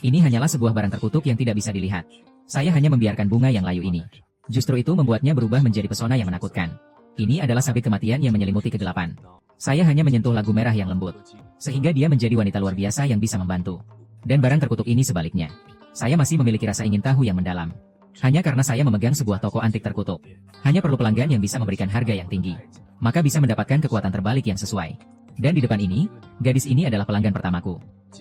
Ini hanyalah sebuah barang terkutuk yang tidak bisa dilihat. Saya hanya membiarkan bunga yang layu ini. Justru itu membuatnya berubah menjadi pesona yang menakutkan. Ini adalah sabit kematian yang menyelimuti kegelapan. Saya hanya menyentuh lagu merah yang lembut, sehingga dia menjadi wanita luar biasa yang bisa membantu. Dan barang terkutuk ini sebaliknya. Saya masih memiliki rasa ingin tahu yang mendalam. Hanya karena saya memegang sebuah toko antik terkutuk. Hanya perlu pelanggan yang bisa memberikan harga yang tinggi. Maka bisa mendapatkan kekuatan terbalik yang sesuai. Dan di depan ini, gadis ini adalah pelanggan pertamaku.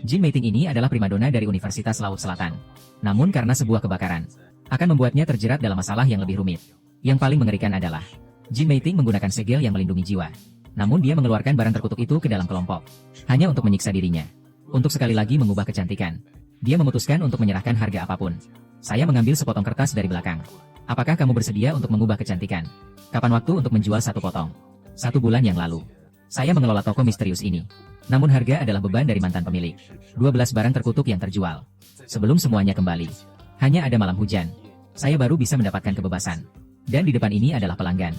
Jin Meiting ini adalah primadona dari Universitas Laut Selatan. Namun karena sebuah kebakaran, akan membuatnya terjerat dalam masalah yang lebih rumit. Yang paling mengerikan adalah, Jin Meiting menggunakan segel yang melindungi jiwa. Namun dia mengeluarkan barang terkutuk itu ke dalam kelompok. Hanya untuk menyiksa dirinya. Untuk sekali lagi mengubah kecantikan. Dia memutuskan untuk menyerahkan harga apapun. Saya mengambil sepotong kertas dari belakang. Apakah kamu bersedia untuk mengubah kecantikan? Kapan waktu untuk menjual satu potong? 1 bulan yang lalu. Saya mengelola toko misterius ini. Namun harga adalah beban dari mantan pemilik. 12 barang terkutuk yang terjual. Sebelum semuanya kembali. Hanya ada malam hujan. Saya baru bisa mendapatkan kebebasan. Dan di depan ini adalah pelanggan.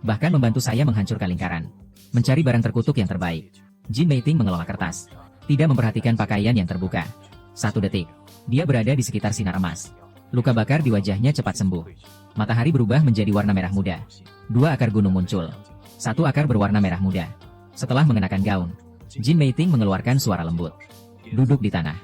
Bahkan membantu saya menghancurkan lingkaran. Mencari barang terkutuk yang terbaik. Jin Meiting mengelola kertas. Tidak memperhatikan pakaian yang terbuka. 1 detik. Dia berada di sekitar sinar emas. Luka bakar di wajahnya cepat sembuh. Matahari berubah menjadi warna merah muda. 2 akar gunung muncul. 1 akar berwarna merah muda. Setelah mengenakan gaun, Jin Meiting mengeluarkan suara lembut. Duduk di tanah.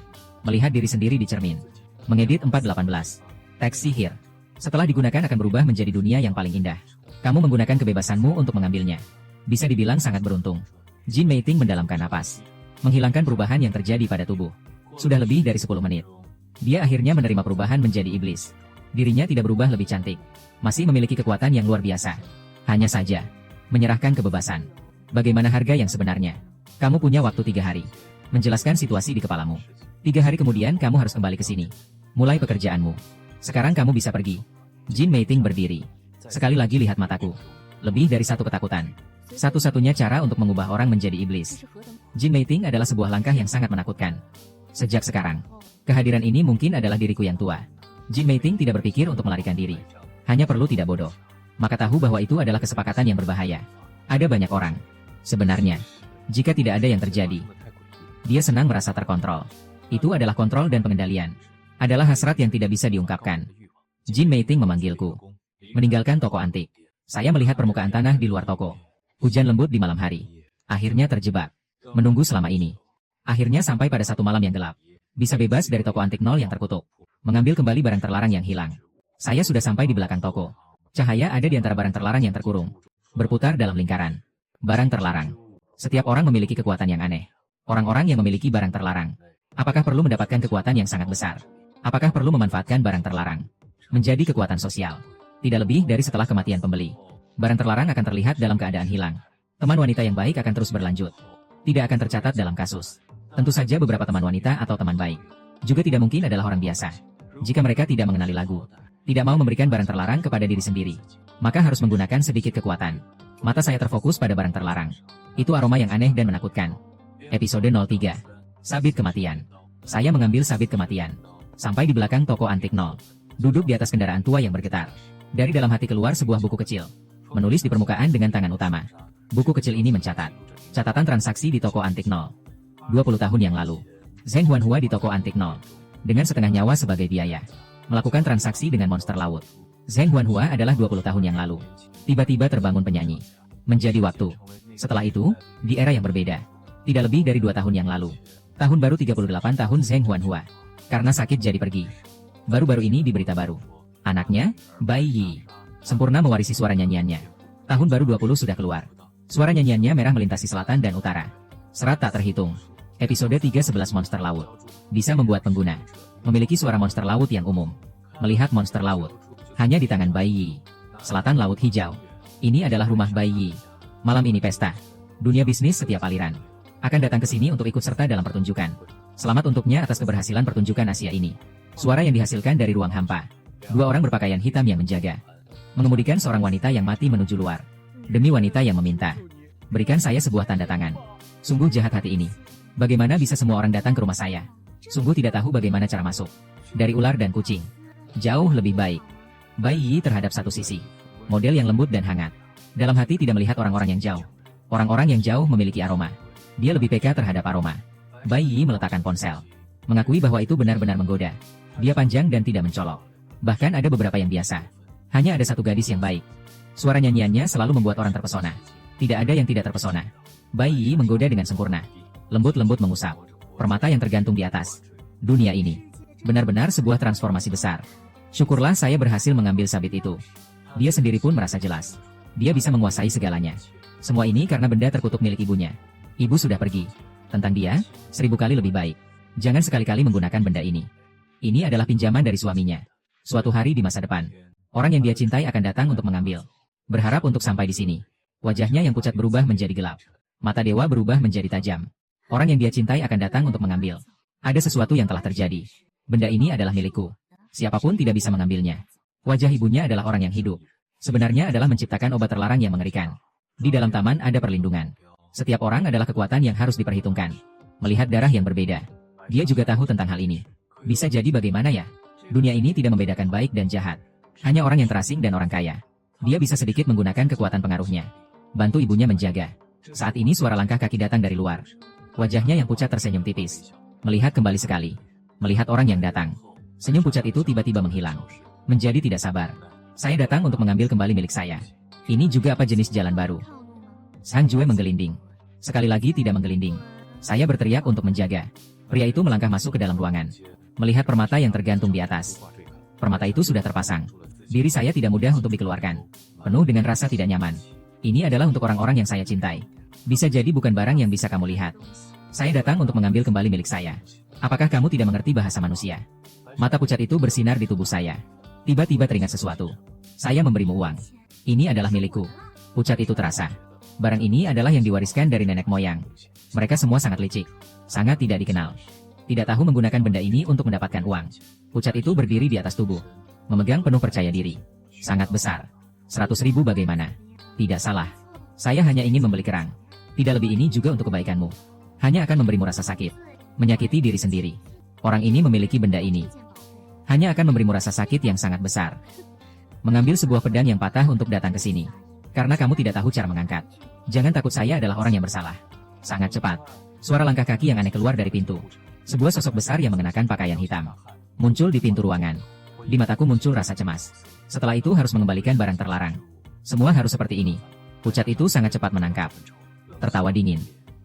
Melihat diri sendiri di cermin. Mengedit 418. Teks sihir. Setelah digunakan akan berubah menjadi dunia yang paling indah. Kamu menggunakan kebebasanmu untuk mengambilnya. Bisa dibilang sangat beruntung. Jin Meiting mendalamkan napas. Menghilangkan perubahan yang terjadi pada tubuh. Sudah lebih dari 10 menit. Dia akhirnya menerima perubahan menjadi iblis. Dirinya tidak berubah lebih cantik. Masih memiliki kekuatan yang luar biasa. Hanya saja, menyerahkan kebebasan. Bagaimana harga yang sebenarnya? Kamu punya waktu 3 hari. Menjelaskan situasi di kepalamu. 3 hari kemudian kamu harus kembali ke sini. Mulai pekerjaanmu. Sekarang kamu bisa pergi. Jin Meiting berdiri. Sekali lagi lihat mataku. Lebih dari 1 ketakutan. Satu-satunya cara untuk mengubah orang menjadi iblis. Jin Meiting adalah sebuah langkah yang sangat menakutkan. Sejak sekarang, kehadiran ini mungkin adalah diriku yang tua. Jin Meiting tidak berpikir untuk melarikan diri. Hanya perlu tidak bodoh. Maka tahu bahwa itu adalah kesepakatan yang berbahaya. Ada banyak orang. Sebenarnya, jika tidak ada yang terjadi, dia senang merasa terkontrol. Itu adalah kontrol dan pengendalian. Adalah hasrat yang tidak bisa diungkapkan. Jin Meiting memanggilku. Meninggalkan toko antik. Saya melihat permukaan tanah di luar toko. Hujan lembut di malam hari. Akhirnya terjebak. Menunggu selama ini. Akhirnya sampai pada satu malam yang gelap. Bisa bebas dari toko antik nol yang terkutuk. Mengambil kembali barang terlarang yang hilang. Saya sudah sampai di belakang toko. Cahaya ada di antara barang terlarang yang terkurung. Berputar dalam lingkaran. Barang terlarang. Setiap orang memiliki kekuatan yang aneh. Orang-orang yang memiliki barang terlarang. Apakah perlu mendapatkan kekuatan yang sangat besar? Apakah perlu memanfaatkan barang terlarang? Menjadi kekuatan sosial. Tidak lebih dari setelah kematian pembeli. Barang terlarang akan terlihat dalam keadaan hilang. Teman wanita yang baik akan terus berlanjut. Tidak akan tercatat dalam kasus. Tentu saja beberapa teman wanita atau teman baik. Juga tidak mungkin adalah orang biasa. Jika mereka tidak mengenali lagu. Tidak mau memberikan barang terlarang kepada diri sendiri. Maka harus menggunakan sedikit kekuatan. Mata saya terfokus pada barang terlarang. Itu aroma yang aneh dan menakutkan. Episode 03. Sabit kematian. Saya mengambil sabit kematian. Sampai di belakang toko antik nol. Duduk di atas kendaraan tua yang bergetar. Dari dalam hati keluar sebuah buku kecil. Menulis di permukaan dengan tangan utama. Buku kecil ini mencatat. Catatan transaksi di toko antik nol. 20 tahun yang lalu. Zheng Huanhua di toko antik nol. Dengan setengah nyawa sebagai biaya. Melakukan transaksi dengan monster laut. Zheng Huanhua adalah 20 tahun yang lalu. Tiba-tiba terbangun penyanyi. Menjadi waktu. Setelah itu, di era yang berbeda. Tidak lebih dari 2 tahun yang lalu. Tahun baru 38 tahun Zheng Huanhua. Karena sakit jadi pergi. Baru-baru ini di berita baru. Anaknya, Bai Yi. Sempurna mewarisi suara nyanyiannya. Tahun baru 20 sudah keluar. Suara nyanyiannya merah melintasi selatan dan utara. Serat tak terhitung. Episode 3:11 Monster Laut. Bisa membuat pengguna memiliki suara monster laut yang umum. Melihat monster laut. Hanya di tangan Bai Yi. Selatan Laut Hijau. Ini adalah rumah Bai Yi. Malam ini pesta. Dunia bisnis setiap aliran. Akan datang ke sini untuk ikut serta dalam pertunjukan. Selamat untuknya atas keberhasilan pertunjukan Asia ini. Suara yang dihasilkan dari ruang hampa. 2 orang berpakaian hitam yang menjaga. Mengemudikan seorang wanita yang mati menuju luar. Demi wanita yang meminta. Berikan saya sebuah tanda tangan. Sungguh jahat hati ini. Bagaimana bisa semua orang datang ke rumah saya? Sungguh tidak tahu bagaimana cara masuk. Dari ular dan kucing. Jauh lebih baik. Bai Yi terhadap satu sisi. Model yang lembut dan hangat. Dalam hati tidak melihat orang-orang yang jauh. Orang-orang yang jauh memiliki aroma. Dia lebih peka terhadap aroma. Bai Yi meletakkan ponsel. Mengakui bahwa itu benar-benar menggoda. Dia panjang dan tidak mencolok. Bahkan ada beberapa yang biasa. Hanya ada satu gadis yang baik. Suara nyanyiannya selalu membuat orang terpesona. Tidak ada yang tidak terpesona. Bai Yi menggoda dengan sempurna. Lembut-lembut mengusap. Permata yang tergantung di atas. Dunia ini benar-benar sebuah transformasi besar. Syukurlah saya berhasil mengambil sabit itu. Dia sendiri pun merasa jelas. Dia bisa menguasai segalanya. Semua ini karena benda terkutuk milik ibunya. Ibu sudah pergi. Tentang dia, 1000 kali lebih baik. Jangan sekali-kali menggunakan benda ini. Ini adalah pinjaman dari suaminya. Suatu hari di masa depan, orang yang dia cintai akan datang untuk mengambil. Berharap untuk sampai di sini. Wajahnya yang pucat berubah menjadi gelap. Mata dewa berubah menjadi tajam. Orang yang dia cintai akan datang untuk mengambil. Ada sesuatu yang telah terjadi. Benda ini adalah milikku. Siapapun tidak bisa mengambilnya. Wajah ibunya adalah orang yang hidup. Sebenarnya adalah menciptakan obat terlarang yang mengerikan. Di dalam taman ada perlindungan. Setiap orang adalah kekuatan yang harus diperhitungkan. Melihat darah yang berbeda. Dia juga tahu tentang hal ini. Bisa jadi bagaimana ya? Dunia ini tidak membedakan baik dan jahat. Hanya orang yang terasing dan orang kaya. Dia bisa sedikit menggunakan kekuatan pengaruhnya. Bantu ibunya menjaga. Saat ini suara langkah kaki datang dari luar. Wajahnya yang pucat tersenyum tipis. Melihat kembali sekali. Melihat orang yang datang. Senyum pucat itu tiba-tiba menghilang. Menjadi tidak sabar. Saya datang untuk mengambil kembali milik saya. Ini juga apa jenis jalan baru? Sang Jue menggelinding. Sekali lagi tidak menggelinding. Saya berteriak untuk menjaga. Pria itu melangkah masuk ke dalam ruangan. Melihat permata yang tergantung di atas. Permata itu sudah terpasang. Diri saya tidak mudah untuk dikeluarkan. Penuh dengan rasa tidak nyaman. Ini adalah untuk orang-orang yang saya cintai. Bisa jadi bukan barang yang bisa kamu lihat. Saya datang untuk mengambil kembali milik saya. Apakah kamu tidak mengerti bahasa manusia? Mata pucat itu bersinar di tubuh saya. Tiba-tiba teringat sesuatu. Saya memberimu uang. Ini adalah milikku. Pucat itu terasa. Barang ini adalah yang diwariskan dari nenek moyang. Mereka semua sangat licik. Sangat tidak dikenal. Tidak tahu menggunakan benda ini untuk mendapatkan uang. Pucat itu berdiri di atas tubuh. Memegang penuh percaya diri. Sangat besar. 100.000 bagaimana? Tidak salah. Saya hanya ingin membeli kerang. Tidak lebih ini juga untuk kebaikanmu. Hanya akan memberimu rasa sakit. Menyakiti diri sendiri. Orang ini memiliki benda ini. Hanya akan memberimu rasa sakit yang sangat besar. Mengambil sebuah pedang yang patah untuk datang ke sini. Karena kamu tidak tahu cara mengangkat. Jangan takut, saya adalah orang yang bersalah. Sangat cepat. Suara langkah kaki yang aneh keluar dari pintu. Sebuah sosok besar yang mengenakan pakaian hitam. Muncul di pintu ruangan. Di mataku muncul rasa cemas. Setelah itu harus mengembalikan barang terlarang. Semua harus seperti ini. Pucat itu sangat cepat menangkap. Tertawa dingin.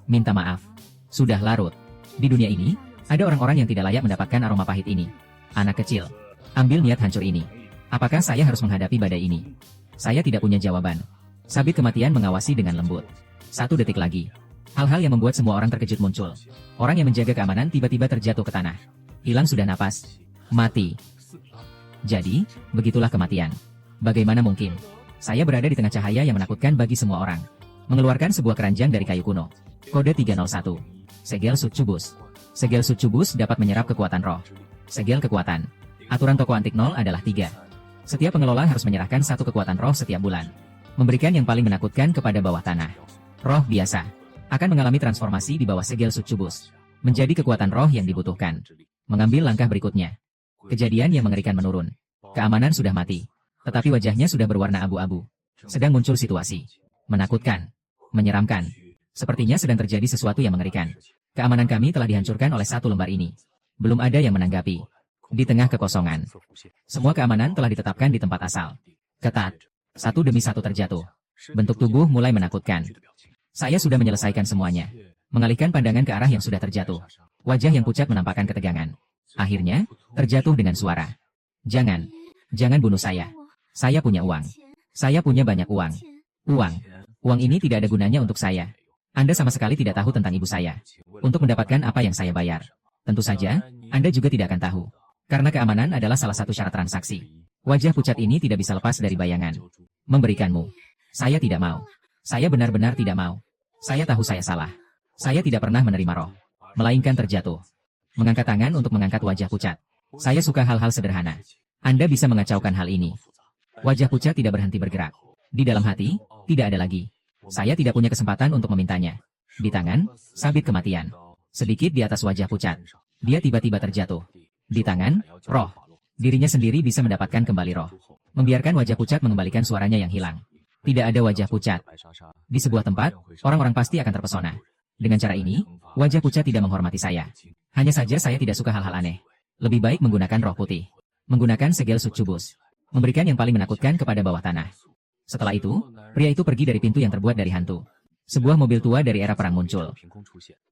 Minta maaf. Sudah larut. Di dunia ini, ada orang-orang yang tidak layak mendapatkan aroma pahit ini. Anak kecil. Ambil niat hancur ini. Apakah saya harus menghadapi badai ini? Saya tidak punya jawaban. Sabit kematian mengawasi dengan lembut. 1 detik lagi. Hal-hal yang membuat semua orang terkejut muncul. Orang yang menjaga keamanan tiba-tiba terjatuh ke tanah. Hilang sudah napas. Mati. Jadi, begitulah kematian. Bagaimana mungkin? Saya berada di tengah cahaya yang menakutkan bagi semua orang. Mengeluarkan sebuah keranjang dari kayu kuno. Kode 301. Segel Succubus. Segel Succubus dapat menyerap kekuatan roh. Segel kekuatan. Aturan toko antik 0 adalah 3. Setiap pengelola harus menyerahkan 1 kekuatan roh setiap bulan. Memberikan yang paling menakutkan kepada bawah tanah. Roh biasa akan mengalami transformasi di bawah segel Succubus. Menjadi kekuatan roh yang dibutuhkan. Mengambil langkah berikutnya. Kejadian yang mengerikan menurun. Keamanan sudah mati. Tetapi wajahnya sudah berwarna abu-abu. Sedang muncul situasi. Menakutkan. Menyeramkan. Sepertinya sedang terjadi sesuatu yang mengerikan. Keamanan kami telah dihancurkan oleh 1 lembar ini. Belum ada yang menanggapi. Di tengah kekosongan. Semua keamanan telah ditetapkan di tempat asal. Ketat. 1 demi 1 terjatuh. Bentuk tubuh mulai menakutkan. Saya sudah menyelesaikan semuanya. Mengalihkan pandangan ke arah yang sudah terjatuh. Wajah yang pucat menampakkan ketegangan. Akhirnya, terjatuh dengan suara. Jangan. Jangan bunuh saya. Saya punya uang. Saya punya banyak uang. Uang. Uang ini tidak ada gunanya untuk saya. Anda sama sekali tidak tahu tentang ibu saya. Untuk mendapatkan apa yang saya bayar. Tentu saja, Anda juga tidak akan tahu. Karena keamanan adalah salah satu syarat transaksi. Wajah pucat ini tidak bisa lepas dari bayangan. Memberikanmu. Saya tidak mau. Saya benar-benar tidak mau. Saya tahu saya salah. Saya tidak pernah menerima roh. Melainkan terjatuh. Mengangkat tangan untuk mengangkat wajah pucat. Saya suka hal-hal sederhana. Anda bisa mengacaukan hal ini. Wajah pucat tidak berhenti bergerak. Di dalam hati, tidak ada lagi. Saya tidak punya kesempatan untuk memintanya. Di tangan, sabit kematian. Sedikit di atas wajah pucat. Dia tiba-tiba terjatuh. Di tangan, roh. Dirinya sendiri bisa mendapatkan kembali roh. Membiarkan wajah pucat mengembalikan suaranya yang hilang. Tidak ada wajah pucat. Di sebuah tempat, orang-orang pasti akan terpesona. Dengan cara ini, wajah pucat tidak menghormati saya. Hanya saja saya tidak suka hal-hal aneh. Lebih baik menggunakan roh putih. Menggunakan segel succubus. Memberikan yang paling menakutkan kepada bawah tanah. Setelah itu, pria itu pergi dari pintu yang terbuat dari hantu. Sebuah mobil tua dari era perang muncul.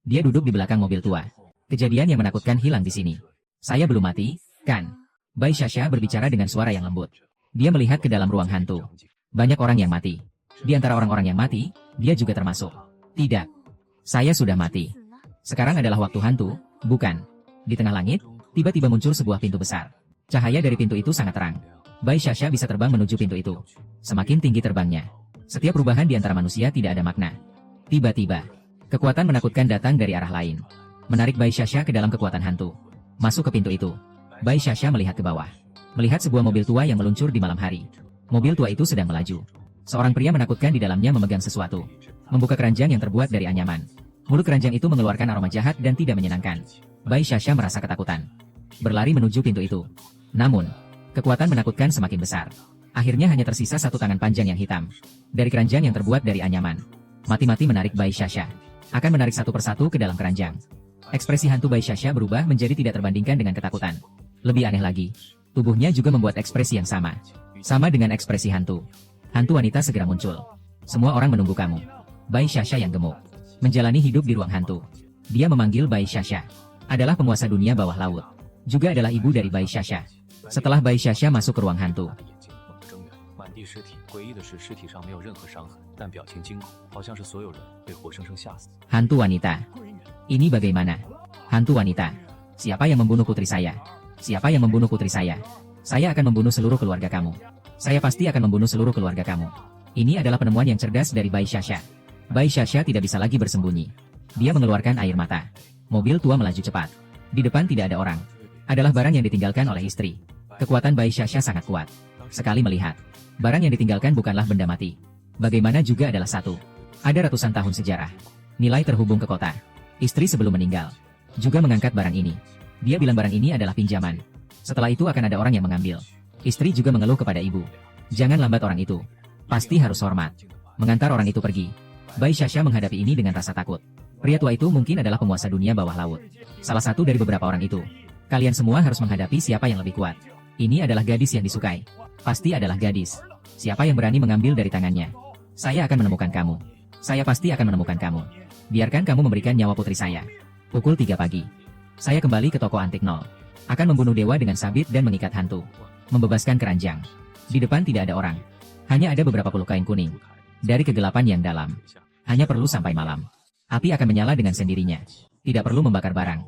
Dia duduk di belakang mobil tua. Kejadian yang menakutkan hilang di sini. Saya belum mati, kan? Bai Shasha berbicara dengan suara yang lembut. Dia melihat ke dalam ruang hantu. Banyak orang yang mati. Di antara orang-orang yang mati, dia juga termasuk. Tidak. Saya sudah mati. Sekarang adalah waktu hantu, bukan? Di tengah langit, tiba-tiba muncul sebuah pintu besar. Cahaya dari pintu itu sangat terang. Bai Shasha bisa terbang menuju pintu itu. Semakin tinggi terbangnya. Setiap perubahan di antara manusia tidak ada makna. Tiba-tiba, kekuatan menakutkan datang dari arah lain. Menarik Bai Shasha ke dalam kekuatan hantu. Masuk ke pintu itu. Bai Shasha melihat ke bawah. Melihat sebuah mobil tua yang meluncur di malam hari. Mobil tua itu sedang melaju. Seorang pria menakutkan di dalamnya memegang sesuatu. Membuka keranjang yang terbuat dari anyaman. Mulut keranjang itu mengeluarkan aroma jahat dan tidak menyenangkan. Bai Shasha merasa ketakutan. Berlari menuju pintu itu. Namun, kekuatan menakutkan semakin besar. Akhirnya hanya tersisa satu tangan panjang yang hitam. Dari keranjang yang terbuat dari anyaman. Mati-mati menarik Bai Shasha. Akan menarik satu persatu ke dalam keranjang. Ekspresi hantu Bai Shasha berubah menjadi tidak terbandingkan dengan ketakutan. Lebih aneh lagi, tubuhnya juga membuat ekspresi yang sama. Sama dengan ekspresi hantu. Hantu wanita segera muncul. Semua orang menunggu kamu. Bai Shasha yang gemuk. Menjalani hidup di ruang hantu. Dia memanggil Bai Shasha. Adalah penguasa dunia bawah laut. Juga adalah ibu dari Bai Shasha. Setelah Bai Shasha masuk ke ruang hantu. Hantu wanita. Ini bagaimana? Hantu wanita. Siapa yang membunuh putri saya? Siapa yang membunuh putri saya? Saya akan membunuh seluruh keluarga kamu. Saya pasti akan membunuh seluruh keluarga kamu. Ini adalah penemuan yang cerdas dari Bai Shasha. Bai Shasha tidak bisa lagi bersembunyi. Dia mengeluarkan air mata. Mobil tua melaju cepat. Di depan tidak ada orang. Adalah barang yang ditinggalkan oleh istri. Kekuatan Bai Shasha sangat kuat. Sekali melihat, barang yang ditinggalkan bukanlah benda mati. Bagaimana juga adalah satu. Ada ratusan tahun sejarah. Nilai terhubung ke kota. Istri sebelum meninggal juga mengangkat barang ini. Dia bilang barang ini adalah pinjaman. Setelah itu akan ada orang yang mengambil. Istri juga mengeluh kepada ibu. Jangan lambat orang itu. Pasti harus hormat. Mengantar orang itu pergi. Bai Shasha menghadapi ini dengan rasa takut. Pria tua itu mungkin adalah penguasa dunia bawah laut. Salah satu dari beberapa orang itu. Kalian semua harus menghadapi siapa yang lebih kuat. Ini adalah gadis yang disukai. Pasti adalah gadis. Siapa yang berani mengambil dari tangannya? Saya akan menemukan kamu. Saya pasti akan menemukan kamu. Biarkan kamu memberikan nyawa putri saya. Pukul 3 pagi. Saya kembali ke toko antik nol. Akan membunuh dewa dengan sabit dan mengikat hantu. Membebaskan keranjang. Di depan tidak ada orang. Hanya ada beberapa puluh kain kuning. Dari kegelapan yang dalam. Hanya perlu sampai malam. Api akan menyala dengan sendirinya. Tidak perlu membakar barang.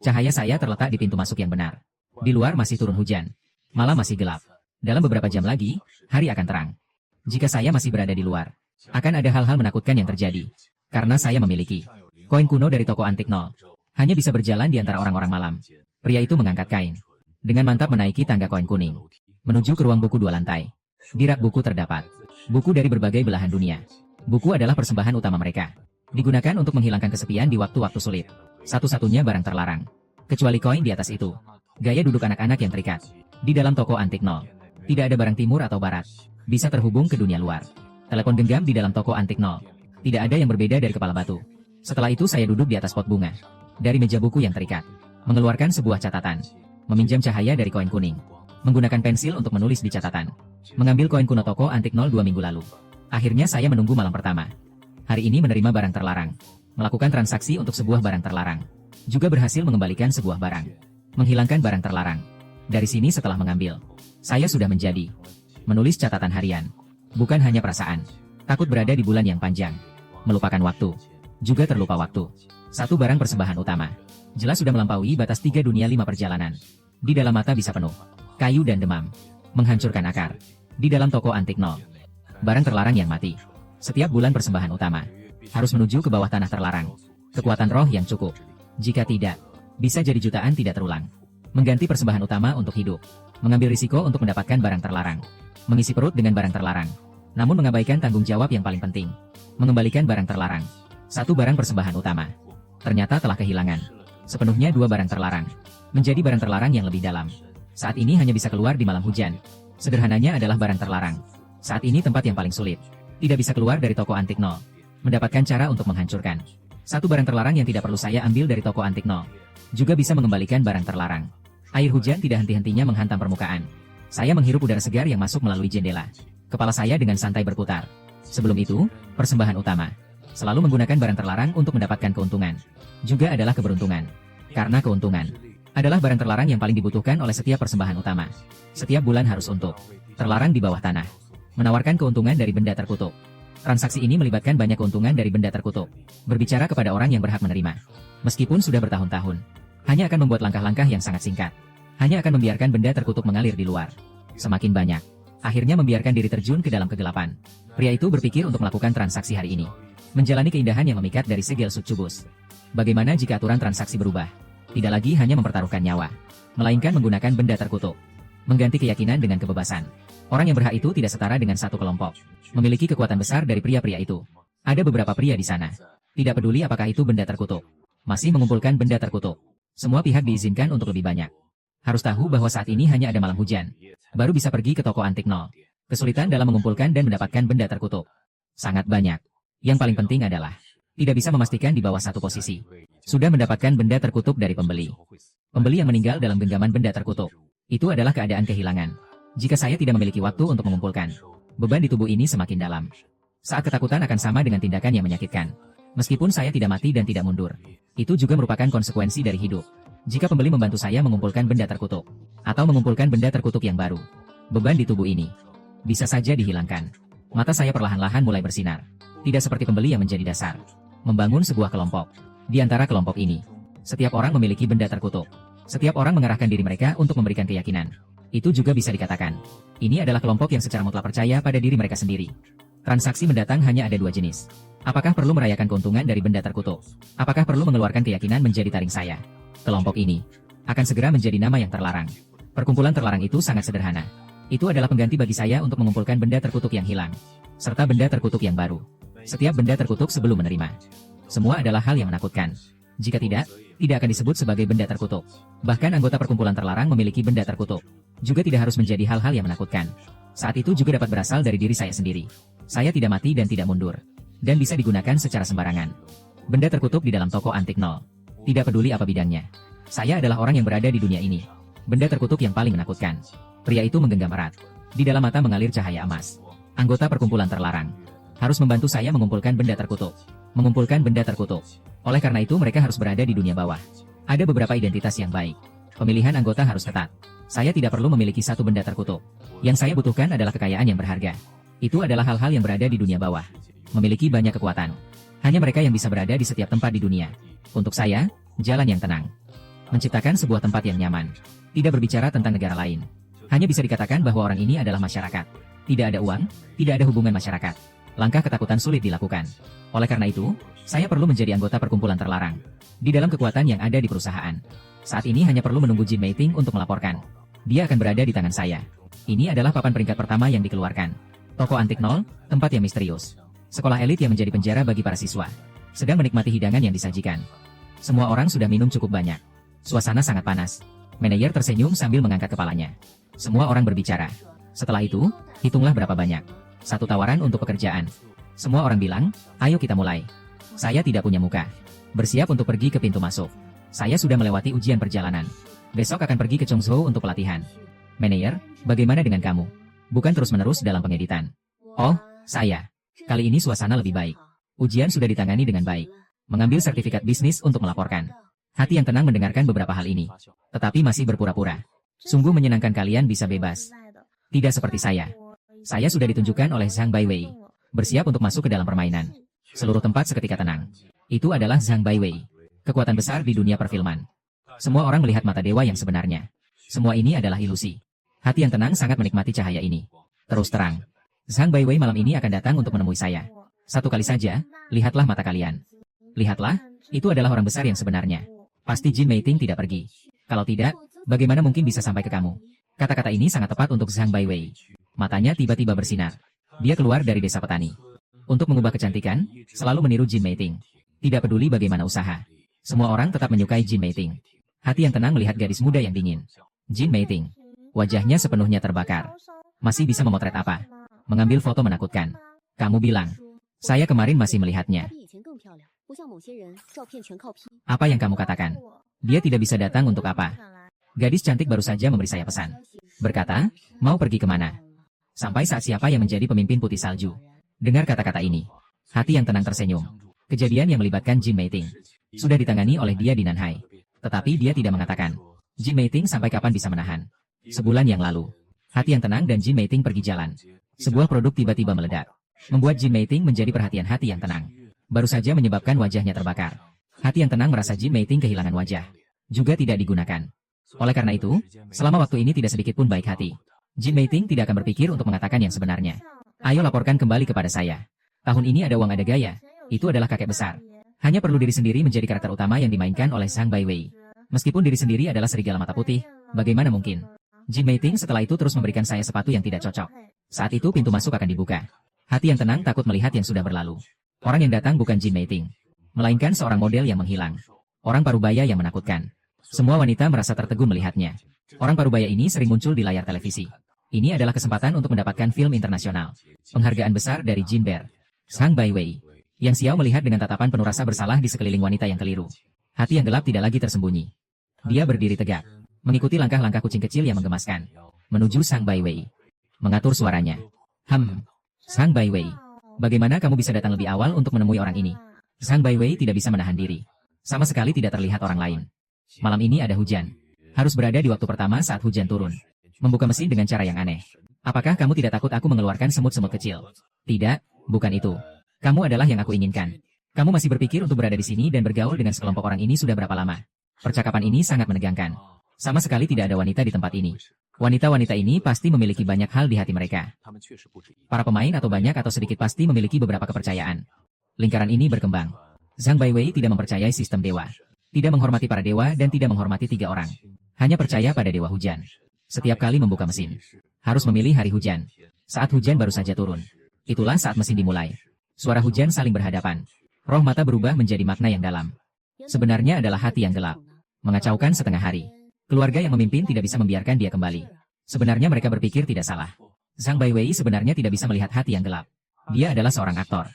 Cahaya saya terletak di pintu masuk yang benar. Di luar masih turun hujan. Malam masih gelap. Dalam beberapa jam lagi, hari akan terang. Jika saya masih berada di luar, akan ada hal-hal menakutkan yang terjadi. Karena saya memiliki koin kuno dari toko antik nol. Hanya bisa berjalan di antara orang-orang malam. Pria itu mengangkat kain. Dengan mantap menaiki tangga koin kuning. Menuju ke ruang buku 2 lantai. Di rak buku terdapat buku dari berbagai belahan dunia. Buku adalah persembahan utama mereka. Digunakan untuk menghilangkan kesepian di waktu-waktu sulit. Satu-satunya barang terlarang. Kecuali koin di atas itu. Gaya duduk anak-anak yang terikat. Di dalam toko antik nol. Tidak ada barang timur atau barat. Bisa terhubung ke dunia luar. Telepon genggam di dalam toko antik nol. Tidak ada yang berbeda dari kepala batu. Setelah itu saya duduk di atas pot bunga. Dari meja buku yang terikat. Mengeluarkan sebuah catatan. Meminjam cahaya dari koin kuning. Menggunakan pensil untuk menulis di catatan. Mengambil koin kuno toko antik nol 2 minggu lalu. Akhirnya saya menunggu malam pertama. Hari ini menerima barang terlarang. Melakukan transaksi untuk sebuah barang terlarang. Juga berhasil mengembalikan sebuah barang. Menghilangkan barang terlarang. Dari sini setelah mengambil. Saya sudah menjadi. Menulis catatan harian. Bukan hanya perasaan. Takut berada di bulan yang panjang. Melupakan waktu. Juga terlupa waktu. Satu barang persembahan utama. Jelas sudah melampaui batas 3 dunia 5 perjalanan. Di dalam mata bisa penuh. Kayu dan demam. Menghancurkan akar. Di dalam toko antik nol. Barang terlarang yang mati. Setiap bulan persembahan utama. Harus menuju ke bawah tanah terlarang. Kekuatan roh yang cukup. Jika tidak, bisa jadi jutaan tidak terulang. Mengganti persembahan utama untuk hidup. Mengambil risiko untuk mendapatkan barang terlarang. Mengisi perut dengan barang terlarang. Namun mengabaikan tanggung jawab yang paling penting. Mengembalikan barang terlarang. Satu barang persembahan utama. Ternyata telah kehilangan. Sepenuhnya 2 barang terlarang. Menjadi barang terlarang yang lebih dalam. Saat ini hanya bisa keluar di malam hujan. Sederhananya adalah barang terlarang. Saat ini tempat yang paling sulit. Tidak bisa keluar dari toko antik nol. Mendapatkan cara untuk menghancurkan. Satu barang terlarang yang tidak perlu saya ambil dari toko antik nol. Juga bisa mengembalikan barang terlarang. Air hujan tidak henti-hentinya menghantam permukaan. Saya menghirup udara segar yang masuk melalui jendela. Kepala saya dengan santai berputar. Sebelum itu, persembahan utama. Selalu menggunakan barang terlarang untuk mendapatkan keuntungan. Juga adalah keberuntungan. Karena keuntungan adalah barang terlarang yang paling dibutuhkan oleh setiap persembahan utama. Setiap bulan harus untuk terlarang di bawah tanah. Menawarkan keuntungan dari benda terkutuk. Transaksi ini melibatkan banyak keuntungan dari benda terkutuk. Berbicara kepada orang yang berhak menerima. Meskipun sudah bertahun-tahun, hanya akan membuat langkah-langkah yang sangat singkat. Hanya akan membiarkan benda terkutuk mengalir di luar. Semakin banyak, akhirnya membiarkan diri terjun ke dalam kegelapan. Pria itu berpikir untuk melakukan transaksi hari ini. Menjalani keindahan yang memikat dari segel succubus. Bagaimana jika aturan transaksi berubah? Tidak lagi hanya mempertaruhkan nyawa, melainkan menggunakan benda terkutuk. Mengganti keyakinan dengan kebebasan. Orang yang berhak itu tidak setara dengan satu kelompok. Memiliki kekuatan besar dari pria-pria itu. Ada beberapa pria di sana. Tidak peduli apakah itu benda terkutuk. Masih mengumpulkan benda terkutuk. Semua pihak diizinkan untuk lebih banyak. Harus tahu bahwa saat ini hanya ada malam hujan. Baru bisa pergi ke toko antik nol. Kesulitan dalam mengumpulkan dan mendapatkan benda terkutuk. Sangat banyak. Yang paling penting adalah tidak bisa memastikan di bawah satu posisi. Sudah mendapatkan benda terkutuk dari pembeli. Pembeli yang meninggal dalam genggaman benda terkutuk. Itu adalah keadaan kehilangan. Jika saya tidak memiliki waktu untuk mengumpulkan, beban di tubuh ini semakin dalam. Saat ketakutan akan sama dengan tindakan yang menyakitkan. Meskipun saya tidak mati dan tidak mundur. Itu juga merupakan konsekuensi dari hidup. Jika pembeli membantu saya mengumpulkan benda terkutuk, atau mengumpulkan benda terkutuk yang baru, beban di tubuh ini bisa saja dihilangkan. Mata saya perlahan-lahan mulai bersinar. Tidak seperti pembeli yang menjadi dasar. Membangun sebuah kelompok. Di antara kelompok ini, setiap orang memiliki benda terkutuk. Setiap orang mengerahkan diri mereka untuk memberikan keyakinan. Itu juga bisa dikatakan. Ini adalah kelompok yang secara mutlak percaya pada diri mereka sendiri. Transaksi mendatang hanya ada dua jenis. Apakah perlu merayakan keuntungan dari benda terkutuk? Apakah perlu mengeluarkan keyakinan menjadi taring saya? Kelompok ini akan segera menjadi nama yang terlarang. Perkumpulan terlarang itu sangat sederhana. Itu adalah pengganti bagi saya untuk mengumpulkan benda terkutuk yang hilang. Serta benda terkutuk yang baru. Setiap benda terkutuk sebelum menerima. Semua adalah hal yang menakutkan. Jika tidak akan disebut sebagai benda terkutuk. Bahkan anggota perkumpulan terlarang memiliki benda terkutuk. Juga tidak harus menjadi hal-hal yang menakutkan. Saat itu juga dapat berasal dari diri saya sendiri. Saya tidak mati dan tidak mundur. Dan bisa digunakan secara sembarangan. Benda terkutuk di dalam toko antik nol. Tidak peduli apa bidangnya. Saya adalah orang yang berada di dunia ini. Benda terkutuk yang paling menakutkan. Pria itu menggenggam erat. Di dalam mata mengalir cahaya emas. Anggota perkumpulan terlarang harus membantu saya mengumpulkan benda terkutuk. Mengumpulkan benda terkutuk. Oleh karena itu mereka harus berada di dunia bawah. Ada beberapa identitas yang baik. Pemilihan anggota harus ketat. Saya tidak perlu memiliki satu benda terkutuk. Yang saya butuhkan adalah kekayaan yang berharga. Itu adalah hal-hal yang berada di dunia bawah. Memiliki banyak kekuatan. Hanya mereka yang bisa berada di setiap tempat di dunia. Untuk saya, jalan yang tenang. Menciptakan sebuah tempat yang nyaman. Tidak berbicara tentang negara lain. Hanya bisa dikatakan bahwa orang ini adalah masyarakat. Tidak ada uang, tidak ada hubungan masyarakat. Langkah ketakutan sulit dilakukan. Oleh karena itu, saya perlu menjadi anggota perkumpulan terlarang. Di dalam kekuatan yang ada di perusahaan. Saat ini hanya perlu menunggu Jin Meiting untuk melaporkan. Dia akan berada di tangan saya. Ini adalah papan peringkat pertama yang dikeluarkan. Toko antik nol, tempat yang misterius. Sekolah elit yang menjadi penjara bagi para siswa. Sedang menikmati hidangan yang disajikan. Semua orang sudah minum cukup banyak. Suasana sangat panas. Manajer tersenyum sambil mengangkat kepalanya. Semua orang berbicara. Setelah itu, hitunglah berapa banyak. Satu tawaran untuk pekerjaan. Semua orang bilang, ayo kita mulai. Saya tidak punya muka. Bersiap untuk pergi ke pintu masuk. Saya sudah melewati ujian perjalanan. Besok akan pergi ke Chongzhou untuk pelatihan. Manajer, bagaimana dengan kamu? Bukan terus-menerus dalam pengeditan. Oh, saya. Kali ini suasana lebih baik. Ujian sudah ditangani dengan baik. Mengambil sertifikat bisnis untuk melaporkan. Hati yang tenang mendengarkan beberapa hal ini. Tetapi masih berpura-pura. Sungguh menyenangkan kalian bisa bebas. Tidak seperti saya. Saya sudah ditunjukkan oleh Zhang Baiwei. Bersiap untuk masuk ke dalam permainan. Seluruh tempat seketika tenang. Itu adalah Zhang Baiwei. Kekuatan besar di dunia perfilman. Semua orang melihat mata dewa yang sebenarnya. Semua ini adalah ilusi. Hati yang tenang sangat menikmati cahaya ini. Terus terang. Zhang Baiwei malam ini akan datang untuk menemui saya. Satu kali saja, lihatlah mata kalian. Lihatlah, itu adalah orang besar yang sebenarnya. Pasti Jin Meiting tidak pergi. Kalau tidak, bagaimana mungkin bisa sampai ke kamu? Kata-kata ini sangat tepat untuk Zhang Baiwei. Matanya tiba-tiba bersinar. Dia keluar dari desa petani. Untuk mengubah kecantikan, selalu meniru Jin Meiting. Tidak peduli bagaimana usaha. Semua orang tetap menyukai Jin Meiting. Hati yang tenang melihat gadis muda yang dingin. Jin Meiting. Wajahnya sepenuhnya terbakar. Masih bisa memotret apa? Mengambil foto menakutkan. Kamu bilang. Saya kemarin masih melihatnya. Apa yang kamu katakan? Dia tidak bisa datang untuk apa? Gadis cantik baru saja memberi saya pesan. Berkata, mau pergi kemana? Sampai saat siapa yang menjadi pemimpin putih salju. Dengar kata-kata ini. Hati yang tenang tersenyum. Kejadian yang melibatkan Jin Meiting. Sudah ditangani oleh dia di Nanhai. Tetapi dia tidak mengatakan. Jin Meiting sampai kapan bisa menahan? Sebulan yang lalu. Hati yang tenang dan Jin Meiting pergi jalan. Sebuah produk tiba-tiba meledak. Membuat Jin Meiting menjadi perhatian hati yang tenang. Baru saja menyebabkan wajahnya terbakar. Hati yang tenang merasa Jin Meiting kehilangan wajah. Juga tidak digunakan. Oleh karena itu, selama waktu ini tidak sedikit pun baik hati. Jin Meiting tidak akan berpikir untuk mengatakan yang sebenarnya. Ayo laporkan kembali kepada saya. Tahun ini ada uang ada gaya. Itu adalah kakek besar. Hanya perlu diri sendiri menjadi karakter utama yang dimainkan oleh Zhang Baiwei. Meskipun diri sendiri adalah serigala mata putih, bagaimana mungkin? Jin Meiting setelah itu terus memberikan saya sepatu yang tidak cocok. Saat itu pintu masuk akan dibuka. Hati yang tenang takut melihat yang sudah berlalu. Orang yang datang bukan Jin Meiting, melainkan seorang model yang menghilang. Orang parubaya yang menakutkan. Semua wanita merasa tertegun melihatnya. Orang parubaya ini sering muncul di layar televisi. Ini adalah kesempatan untuk mendapatkan film internasional. Penghargaan besar dari Jin Bear. Zhang Baiwei. Yang Xiao melihat dengan tatapan penuh rasa bersalah di sekeliling wanita yang keliru. Hati yang gelap tidak lagi tersembunyi. Dia berdiri tegak. Mengikuti langkah-langkah kucing kecil yang menggemaskan. Menuju Zhang Baiwei. Mengatur suaranya. Zhang Baiwei. Bagaimana kamu bisa datang lebih awal untuk menemui orang ini? Zhang Baiwei tidak bisa menahan diri. Sama sekali tidak terlihat orang lain. Malam ini ada hujan. Harus berada di waktu pertama saat hujan turun. Membuka mesin dengan cara yang aneh. Apakah kamu tidak takut aku mengeluarkan semut-semut kecil? Tidak, bukan itu. Kamu adalah yang aku inginkan. Kamu masih berpikir untuk berada di sini dan bergaul dengan sekelompok orang ini sudah berapa lama? Percakapan ini sangat menegangkan. Sama sekali tidak ada wanita di tempat ini. Wanita-wanita ini pasti memiliki banyak hal di hati mereka. Para pemain atau banyak atau sedikit pasti memiliki beberapa kepercayaan. Lingkaran ini berkembang. Zhang Baiwei tidak mempercayai sistem dewa. Tidak menghormati para dewa dan tidak menghormati 3 orang. Hanya percaya pada dewa hujan. Setiap kali membuka mesin, harus memilih hari hujan. Saat hujan baru saja turun. Itulah saat mesin dimulai. Suara hujan saling berhadapan. Roh mata berubah menjadi makna yang dalam. Sebenarnya adalah hati yang gelap. Mengacaukan setengah hari. Keluarga yang memimpin tidak bisa membiarkan dia kembali. Sebenarnya mereka berpikir tidak salah. Zhang Baiwei sebenarnya tidak bisa melihat hati yang gelap. Dia adalah seorang aktor.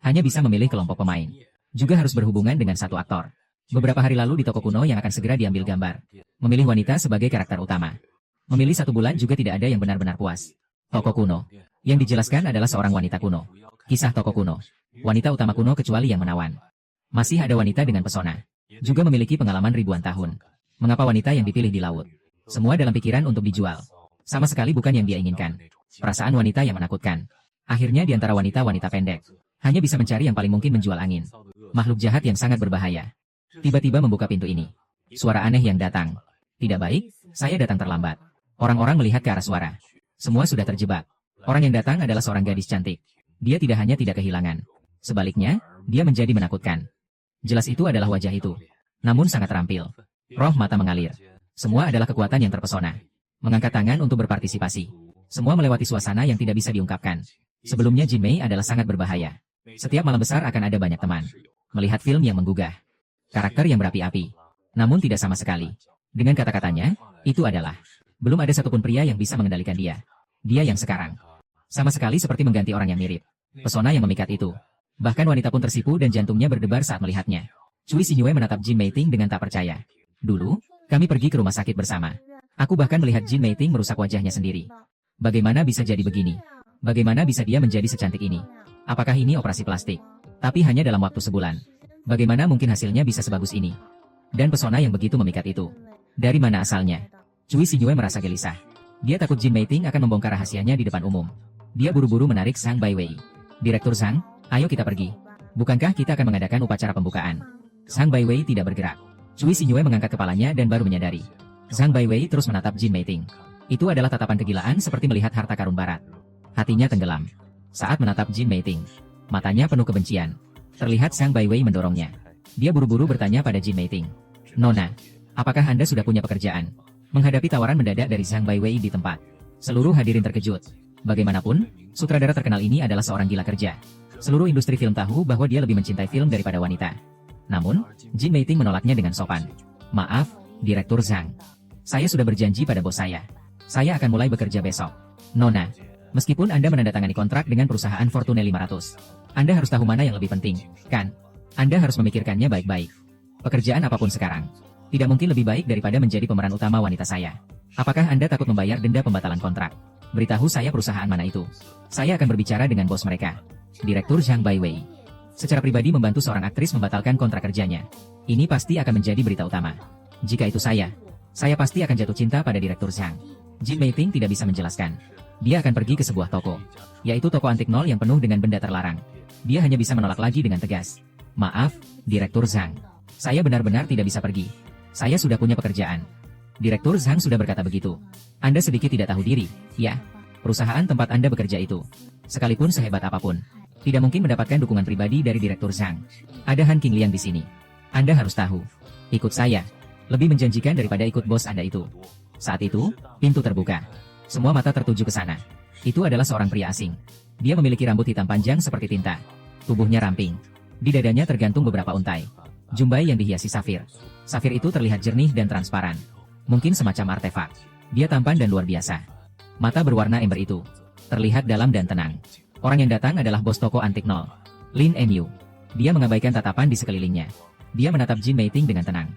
Hanya bisa memilih kelompok pemain. Juga harus berhubungan dengan satu aktor. Beberapa hari lalu di toko kuno yang akan segera diambil gambar. Memilih wanita sebagai karakter utama. Memilih 1 bulan juga tidak ada yang benar-benar puas. Toko kuno. Yang dijelaskan adalah seorang wanita kuno. Kisah toko kuno. Wanita utama kuno kecuali yang menawan. Masih ada wanita dengan pesona. Juga memiliki pengalaman ribuan tahun. Mengapa wanita yang dipilih di laut? Semua dalam pikiran untuk dijual. Sama sekali bukan yang dia inginkan. Perasaan wanita yang menakutkan. Akhirnya di antara wanita-wanita pendek. Hanya bisa mencari yang paling mungkin menjual angin. Makhluk jahat yang sangat berbahaya. Tiba-tiba membuka pintu ini. Suara aneh yang datang. Tidak baik, saya datang terlambat. Orang-orang melihat ke arah suara. Semua sudah terjebak. Orang yang datang adalah seorang gadis cantik. Dia tidak hanya tidak kehilangan. Sebaliknya, dia menjadi menakutkan. Jelas itu adalah wajah itu. Namun sangat terampil. Roh mata mengalir. Semua adalah kekuatan yang terpesona. Mengangkat tangan untuk berpartisipasi. Semua melewati suasana yang tidak bisa diungkapkan. Sebelumnya Jin Mei adalah sangat berbahaya. Setiap malam besar akan ada banyak teman. Melihat film yang menggugah. Karakter yang berapi-api. Namun tidak sama sekali. Dengan kata-katanya, itu adalah. Belum ada satupun pria yang bisa mengendalikan dia. Dia yang sekarang. Sama sekali seperti mengganti orang yang mirip. Pesona yang memikat itu. Bahkan wanita pun tersipu dan jantungnya berdebar saat melihatnya. Cui Xinyue menatap Jin Meiting dengan tak percaya. Dulu, kami pergi ke rumah sakit bersama. Aku bahkan melihat Jin Meiting merusak wajahnya sendiri. Bagaimana bisa jadi begini? Bagaimana bisa dia menjadi secantik ini? Apakah ini operasi plastik? Tapi hanya dalam waktu sebulan. Bagaimana mungkin hasilnya bisa sebagus ini? Dan pesona yang begitu memikat itu. Dari mana asalnya? Cui Xinyue merasa gelisah. Dia takut Jin Meiting akan membongkar rahasianya di depan umum. Dia buru-buru menarik Zhang Baiwei. Direktur Zhang, ayo kita pergi. Bukankah kita akan mengadakan upacara pembukaan? Zhang Baiwei tidak bergerak. Cui Xinyue mengangkat kepalanya dan baru menyadari. Zhang Baiwei terus menatap Jin Meiting. Itu adalah tatapan kegilaan seperti melihat harta karun barat. Hatinya tenggelam. Saat menatap Jin Meiting, matanya penuh kebencian. Terlihat Zhang Baiwei mendorongnya. Dia buru-buru bertanya pada Jin Meiting. Nona, apakah Anda sudah punya pekerjaan? Menghadapi tawaran mendadak dari Zhang Baiwei di tempat. Seluruh hadirin terkejut. Bagaimanapun, sutradara terkenal ini adalah seorang gila kerja. Seluruh industri film tahu bahwa dia lebih mencintai film daripada wanita. Namun, Jin Meiting menolaknya dengan sopan. Maaf, Direktur Zhang. Saya sudah berjanji pada bos saya. Saya akan mulai bekerja besok. Nona, meskipun Anda menandatangani kontrak dengan perusahaan Fortune 500, Anda harus tahu mana yang lebih penting, kan? Anda harus memikirkannya baik-baik. Pekerjaan apapun sekarang, tidak mungkin lebih baik daripada menjadi pemeran utama wanita saya. Apakah Anda takut membayar denda pembatalan kontrak? Beritahu saya perusahaan mana itu. Saya akan berbicara dengan bos mereka. Direktur Zhang Baiwei secara pribadi membantu seorang aktris membatalkan kontrak kerjanya. Ini pasti akan menjadi berita utama. Jika itu saya pasti akan jatuh cinta pada Direktur Zhang. Jin Meiting tidak bisa menjelaskan. Dia akan pergi ke sebuah toko, yaitu toko antik nol yang penuh dengan benda terlarang. Dia hanya bisa menolak lagi dengan tegas. Maaf, Direktur Zhang. Saya benar-benar tidak bisa pergi. Saya sudah punya pekerjaan. Direktur Zhang sudah berkata begitu. Anda sedikit tidak tahu diri, ya? Perusahaan tempat Anda bekerja itu, sekalipun sehebat apapun, tidak mungkin mendapatkan dukungan pribadi dari Direktur Zhang. Ada Han Qingliang di sini. Anda harus tahu. Ikut saya. Lebih menjanjikan daripada ikut bos Anda itu. Saat itu, pintu terbuka. Semua mata tertuju ke sana. Itu adalah seorang pria asing. Dia memiliki rambut hitam panjang seperti tinta. Tubuhnya ramping. Di dadanya tergantung beberapa untai jumbai yang dihiasi safir. Safir itu terlihat jernih dan transparan. Mungkin semacam artefak. Dia tampan dan luar biasa. Mata berwarna ember itu terlihat dalam dan tenang. Orang yang datang adalah bos toko antik nol, Lin Emyu. Dia mengabaikan tatapan di sekelilingnya. Dia menatap Jin Meiting dengan tenang.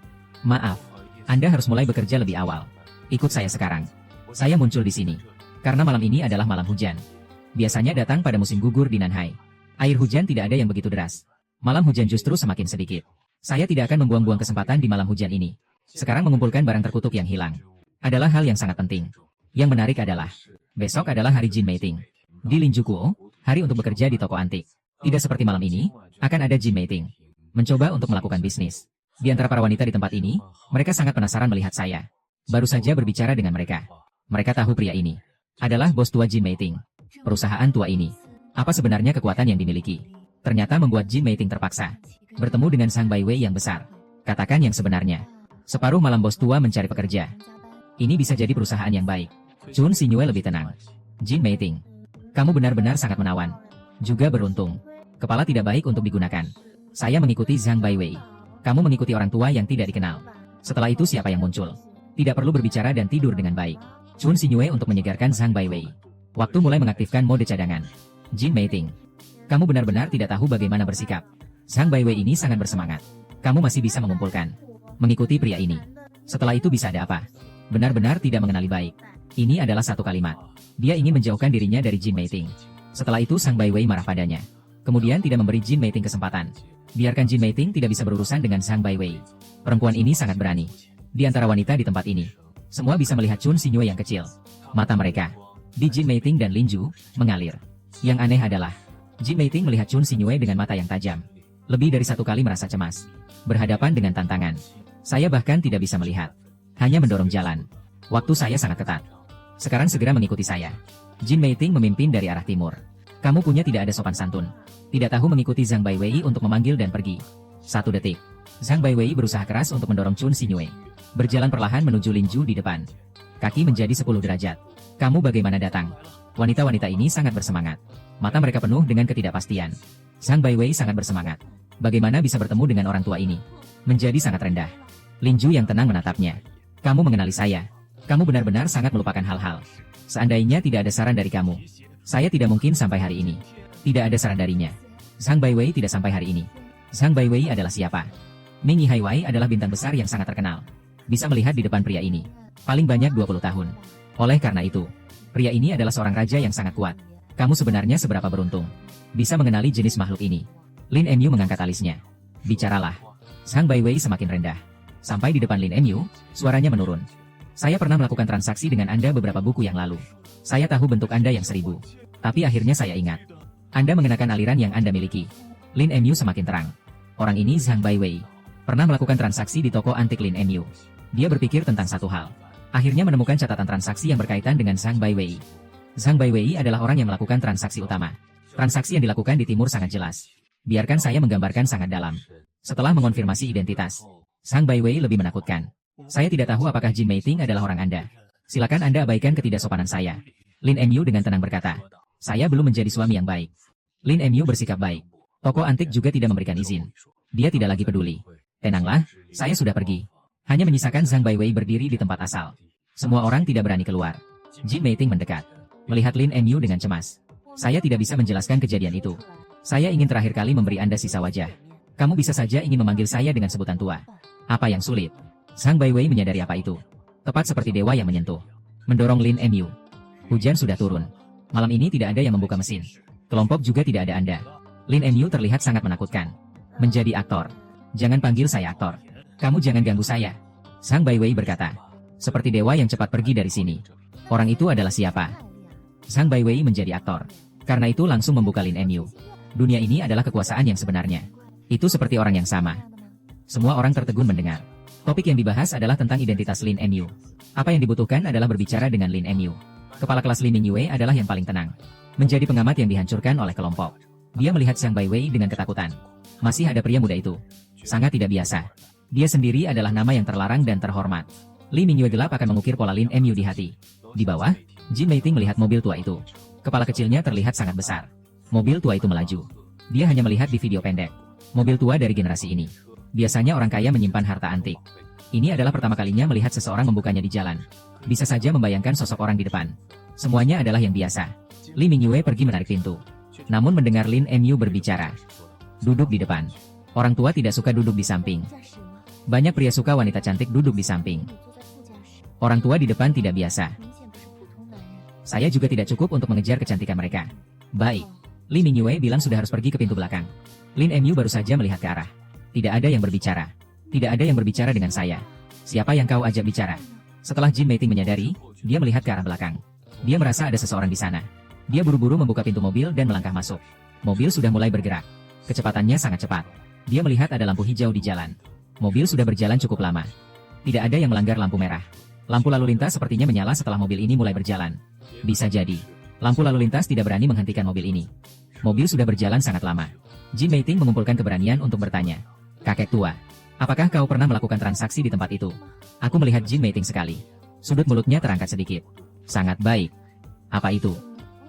Maaf, Anda harus mulai bekerja lebih awal. Ikut saya sekarang. Saya muncul di sini karena malam ini adalah malam hujan. Biasanya datang pada musim gugur di Nanhai. Air hujan tidak ada yang begitu deras. Malam hujan justru semakin sedikit. Saya tidak akan membuang-buang kesempatan di malam hujan ini. Sekarang mengumpulkan barang terkutuk yang hilang adalah hal yang sangat penting. Yang menarik adalah, besok adalah hari Jin Meiting. Di Linjukuo, hari untuk bekerja di toko antik. Tidak seperti malam ini, akan ada Jin Meiting. Mencoba untuk melakukan bisnis. Di antara para wanita di tempat ini, mereka sangat penasaran melihat saya. Baru saja berbicara dengan mereka. Mereka tahu pria ini adalah bos tua Jin Meiting. Perusahaan tua ini, apa sebenarnya kekuatan yang dimiliki? Ternyata membuat Jin Meiting terpaksa bertemu dengan Zhang Baiwei yang besar. Katakan yang sebenarnya. Separuh malam bos tua mencari pekerja. Ini bisa jadi perusahaan yang baik. Chun Xinyue lebih tenang. Jin Meiting, kamu benar-benar sangat menawan. Juga beruntung. Kepala tidak baik untuk digunakan. Saya mengikuti Zhang Baiwei. Kamu mengikuti orang tua yang tidak dikenal. Setelah itu siapa yang muncul? Tidak perlu berbicara dan tidur dengan baik. Chun Xinyue untuk menyegarkan Zhang Baiwei. Waktu mulai mengaktifkan mode cadangan. Jin Meiting, kamu benar-benar tidak tahu bagaimana bersikap. Zhang Baiwei ini sangat bersemangat. Kamu masih bisa mengumpulkan. Mengikuti pria ini. Setelah itu bisa ada apa? Benar-benar tidak mengenali baik. Ini adalah satu kalimat. Dia ingin menjauhkan dirinya dari Jin Meiting. Setelah itu Zhang Baiwei marah padanya. Kemudian tidak memberi Jin Meiting kesempatan. Biarkan Jin Meiting tidak bisa berurusan dengan Zhang Baiwei. Perempuan ini sangat berani. Di antara wanita di tempat ini, semua bisa melihat Chun Xinyue yang kecil. Mata mereka, di Jin Meiting dan Linju, mengalir. Yang aneh adalah, Jin Meiting melihat Chun Xinyue dengan mata yang tajam. Lebih dari satu kali merasa cemas. Berhadapan dengan tantangan. Saya bahkan tidak bisa melihat. Hanya mendorong jalan. Waktu saya sangat ketat. Sekarang segera mengikuti saya. Jin Meiting memimpin dari arah timur. Kamu punya tidak ada sopan santun. Tidak tahu mengikuti Zhang Baiwei untuk memanggil dan pergi. 1 detik. Zhang Baiwei berusaha keras untuk mendorong Chun Xinyue. Berjalan perlahan menuju Linju di depan. Kaki menjadi 10 derajat. Kamu bagaimana datang? Wanita-wanita ini sangat bersemangat. Mata mereka penuh dengan ketidakpastian. Zhang Baiwei sangat bersemangat. Bagaimana bisa bertemu dengan orang tua ini? Menjadi sangat rendah. Linju yang tenang menatapnya. Kamu mengenali saya. Kamu benar-benar sangat melupakan hal-hal. Seandainya tidak ada saran dari kamu, saya tidak mungkin sampai hari ini. Tidak ada saran darinya. Zhang Baiwei tidak sampai hari ini. Zhang Baiwei adalah siapa? Ming Yihaiwei adalah bintang besar yang sangat terkenal. Bisa melihat di depan pria ini. Paling banyak 20 tahun. Oleh karena itu, pria ini adalah seorang raja yang sangat kuat. Kamu sebenarnya seberapa beruntung bisa mengenali jenis makhluk ini. Lin Emyu mengangkat alisnya. Bicaralah. Zhang Baiwei semakin rendah. Sampai di depan Lin Emyu, suaranya menurun. Saya pernah melakukan transaksi dengan Anda beberapa buku yang lalu. Saya tahu bentuk Anda yang 1000. Tapi akhirnya saya ingat. Anda mengenakan aliran yang Anda miliki. Lin Emyu semakin terang. Orang ini Zhang Baiwei. Pernah melakukan transaksi di toko antik Lin Emyu. Dia berpikir tentang satu hal. Akhirnya menemukan catatan transaksi yang berkaitan dengan Zhang Baiwei. Zhang Baiwei adalah orang yang melakukan transaksi utama. Transaksi yang dilakukan di timur sangat jelas. Biarkan saya menggambarkan sangat dalam. Setelah mengonfirmasi identitas, Zhang Baiwei lebih menakutkan. Saya tidak tahu apakah Jin Meiting adalah orang Anda. Silakan Anda abaikan ketidaksopanan saya. Lin Emyu dengan tenang berkata. Saya belum menjadi suami yang baik. Lin Emyu bersikap baik. Toko antik juga tidak memberikan izin. Dia tidak lagi peduli. Tenanglah, saya sudah pergi. Hanya menyisakan Zhang Baiwei berdiri di tempat asal. Semua orang tidak berani keluar. Jin Meiting mendekat. Melihat Lin Emyu dengan cemas. Saya tidak bisa menjelaskan kejadian itu. Saya ingin terakhir kali memberi Anda sisa wajah. Kamu bisa saja ingin memanggil saya dengan sebutan tua. Apa yang sulit? Zhang Baiwei menyadari apa itu. Tepat seperti dewa yang menyentuh. Mendorong Lin Mu. Hujan sudah turun. Malam ini tidak ada yang membuka mesin. Kelompok juga tidak ada Anda. Lin Mu terlihat sangat menakutkan. Menjadi aktor. Jangan panggil saya aktor. Kamu jangan ganggu saya. Zhang Baiwei berkata. Seperti dewa yang cepat pergi dari sini. Orang itu adalah siapa? Zhang Baiwei menjadi aktor. Karena itu langsung membuka Lin Mu. Dunia ini adalah kekuasaan yang sebenarnya. Itu seperti orang yang sama. Semua orang tertegun mendengar. Topik yang dibahas adalah tentang identitas Lin Mu. Apa yang dibutuhkan adalah berbicara dengan Lin Mu. Kepala kelas Lin Mingyue adalah yang paling tenang. Menjadi pengamat yang dihancurkan oleh kelompok. Dia melihat Zhang Baiwei dengan ketakutan. Masih ada pria muda itu. Sangat tidak biasa. Dia sendiri adalah nama yang terlarang dan terhormat. Li Mingyue gelap akan mengukir pola Lin Mu di hati. Di bawah, Jin Meiting melihat mobil tua itu. Kepala kecilnya terlihat sangat besar. Mobil tua itu melaju. Dia hanya melihat di video pendek. Mobil tua dari generasi ini. Biasanya orang kaya menyimpan harta antik. Ini adalah pertama kalinya melihat seseorang membukanya di jalan. Bisa saja membayangkan sosok orang di depan. Semuanya adalah yang biasa. Li Mingyue pergi menarik pintu. Namun mendengar Lin Mu berbicara. Duduk di depan. Orang tua tidak suka duduk di samping. Banyak pria suka wanita cantik duduk di samping. Orang tua di depan tidak biasa. Saya juga tidak cukup untuk mengejar kecantikan mereka. Baik. Li Mingyue bilang sudah harus pergi ke pintu belakang. Lin Mu baru saja melihat ke arah. Tidak ada yang berbicara. Tidak ada yang berbicara dengan saya. Siapa yang kau ajak bicara? Setelah Jin Meiting menyadari, dia melihat ke arah belakang. Dia merasa ada seseorang di sana. Dia buru-buru membuka pintu mobil dan melangkah masuk. Mobil sudah mulai bergerak. Kecepatannya sangat cepat. Dia melihat ada lampu hijau di jalan. Mobil sudah berjalan cukup lama. Tidak ada yang melanggar lampu merah. Lampu lalu lintas sepertinya menyala setelah mobil ini mulai berjalan. Bisa jadi. Lampu lalu lintas tidak berani menghentikan mobil ini. Mobil sudah berjalan sangat lama. Jin Meiting mengumpulkan keberanian untuk bertanya. Kakek tua, apakah kau pernah melakukan transaksi di tempat itu? Aku melihat Jin Meiting sekali. Sudut mulutnya terangkat sedikit. Sangat baik. Apa itu?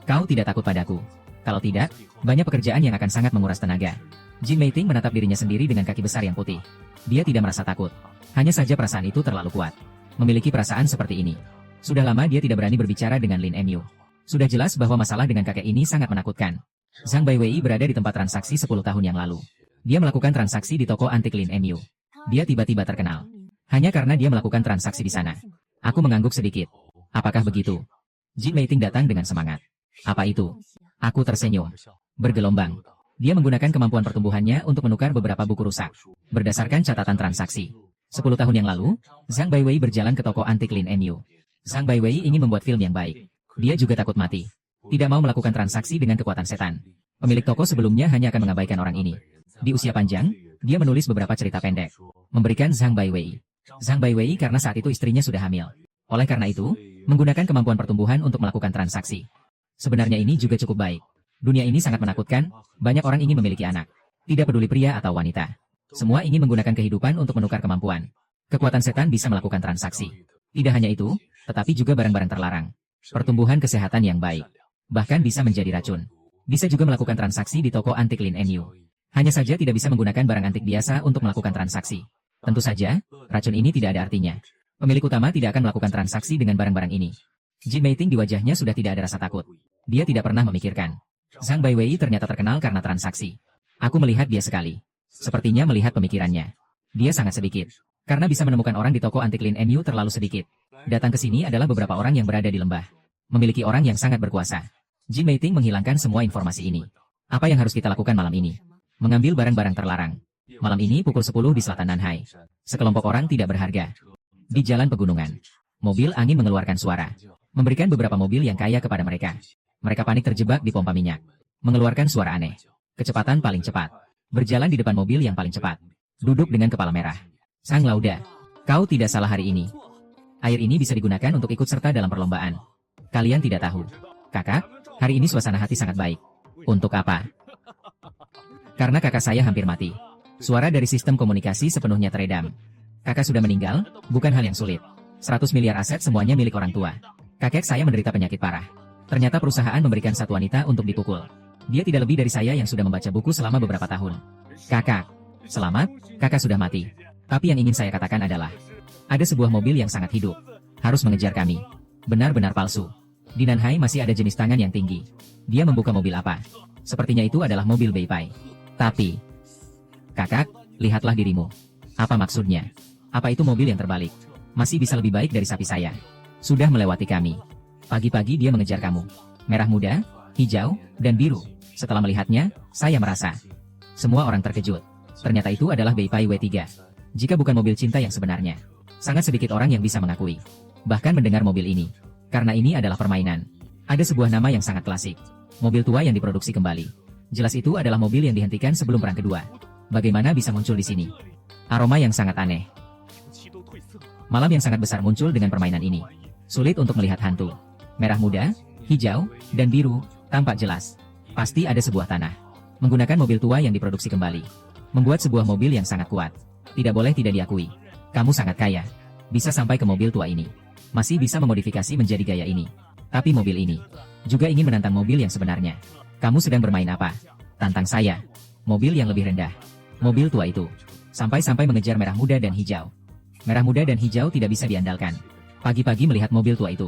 Kau tidak takut padaku? Kalau tidak, banyak pekerjaan yang akan sangat menguras tenaga. Jin Meiting menatap dirinya sendiri dengan kaki besar yang putih. Dia tidak merasa takut. Hanya saja perasaan itu terlalu kuat. Memiliki perasaan seperti ini. Sudah lama dia tidak berani berbicara dengan Lin Mu. Sudah jelas bahwa masalah dengan kakek ini sangat menakutkan. Zhang Baiwei berada di tempat transaksi 10 tahun yang lalu. Dia melakukan transaksi di toko antik Lin Mu. Dia tiba-tiba terkenal. Hanya karena dia melakukan transaksi di sana. Aku mengangguk sedikit. Apakah begitu? Jin Meiting datang dengan semangat. Apa itu? Aku tersenyum. Bergelombang. Dia menggunakan kemampuan pertumbuhannya untuk menukar beberapa buku rusak. Berdasarkan catatan transaksi. 10 tahun yang lalu, Zhang Baiwei berjalan ke toko antik Lin Mu. Zhang Baiwei ingin membuat film yang baik. Dia juga takut mati. Tidak mau melakukan transaksi dengan kekuatan setan. Pemilik toko sebelumnya hanya akan mengabaikan orang ini. Di usia panjang, dia menulis beberapa cerita pendek. Memberikan Zhang Baiwei. Zhang Baiwei karena saat itu istrinya sudah hamil. Oleh karena itu, menggunakan kemampuan pertumbuhan untuk melakukan transaksi. Sebenarnya ini juga cukup baik. Dunia ini sangat menakutkan, banyak orang ingin memiliki anak. Tidak peduli pria atau wanita. Semua ingin menggunakan kehidupan untuk menukar kemampuan. Kekuatan setan bisa melakukan transaksi. Tidak hanya itu, tetapi juga barang-barang terlarang. Pertumbuhan kesehatan yang baik. Bahkan bisa menjadi racun. Bisa juga melakukan transaksi di toko antik Lin Mu. Hanya saja tidak bisa menggunakan barang antik biasa untuk melakukan transaksi. Tentu saja, racun ini tidak ada artinya. Pemilik utama tidak akan melakukan transaksi dengan barang-barang ini. Jin Meiting di wajahnya sudah tidak ada rasa takut. Dia tidak pernah memikirkan. Zhang Baiwei ternyata terkenal karena transaksi. Aku melihat dia sekali. Sepertinya melihat pemikirannya. Dia sangat sedikit. Karena bisa menemukan orang di toko antik Lin Mu terlalu sedikit. Datang ke sini adalah beberapa orang yang berada di lembah. Memiliki orang yang sangat berkuasa. Jin Meiting menghilangkan semua informasi ini. Apa yang harus kita lakukan malam ini? Mengambil barang-barang terlarang. Malam ini pukul 10 di selatan Nanhai. Sekelompok orang tidak berharga. Di jalan pegunungan. Mobil angin mengeluarkan suara. Memberikan beberapa mobil yang kaya kepada mereka. Mereka panik terjebak di pompa minyak. Mengeluarkan suara aneh. Kecepatan paling cepat. Berjalan di depan mobil yang paling cepat. Duduk dengan kepala merah. Sang Lauda. Kau tidak salah hari ini. Air ini bisa digunakan untuk ikut serta dalam perlombaan. Kalian tidak tahu. Kakak, hari ini suasana hati sangat baik. Untuk apa? Karena kakak saya hampir mati. Suara dari sistem komunikasi sepenuhnya teredam. Kakak sudah meninggal, bukan hal yang sulit. 100 miliar aset semuanya milik orang tua. Kakek saya menderita penyakit parah. Ternyata perusahaan memberikan satu wanita untuk dipukul. Dia tidak lebih dari saya yang sudah membaca buku selama beberapa tahun. Kakak, selamat, kakak sudah mati. Tapi yang ingin saya katakan adalah, ada sebuah mobil yang sangat hidup. Harus mengejar kami. Benar-benar palsu. Di Nanhai masih ada jenis tangan yang tinggi. Dia membuka mobil apa? Sepertinya itu adalah mobil Beipai. Tapi, Kakak, lihatlah dirimu. Apa maksudnya? Apa itu mobil yang terbalik? Masih bisa lebih baik dari sapi saya. Sudah melewati kami. Pagi-pagi dia mengejar kamu. Merah muda, hijau, dan biru. Setelah melihatnya, saya merasa. Semua orang terkejut. Ternyata itu adalah Beipai W3. Jika bukan mobil cinta yang sebenarnya. Sangat sedikit orang yang bisa mengakui. Bahkan mendengar mobil ini. Karena ini adalah permainan. Ada sebuah nama yang sangat klasik. Mobil tua yang diproduksi kembali. Jelas itu adalah mobil yang dihentikan sebelum Perang Kedua. Bagaimana bisa muncul di sini? Aroma yang sangat aneh. Malam yang sangat besar muncul dengan permainan ini. Sulit untuk melihat hantu. Merah muda, hijau, dan biru, tampak jelas. Pasti ada sebuah tanah. Menggunakan mobil tua yang diproduksi kembali. Membuat sebuah mobil yang sangat kuat. Tidak boleh tidak diakui. Kamu sangat kaya. Bisa sampai ke mobil tua ini. Masih bisa memodifikasi menjadi gaya ini. Tapi mobil ini juga ingin menantang mobil yang sebenarnya. Kamu sedang bermain apa? Tantang saya. Mobil yang lebih rendah. Mobil tua itu. Sampai-sampai mengejar merah muda dan hijau. Merah muda dan hijau tidak bisa diandalkan. Pagi-pagi melihat mobil tua itu.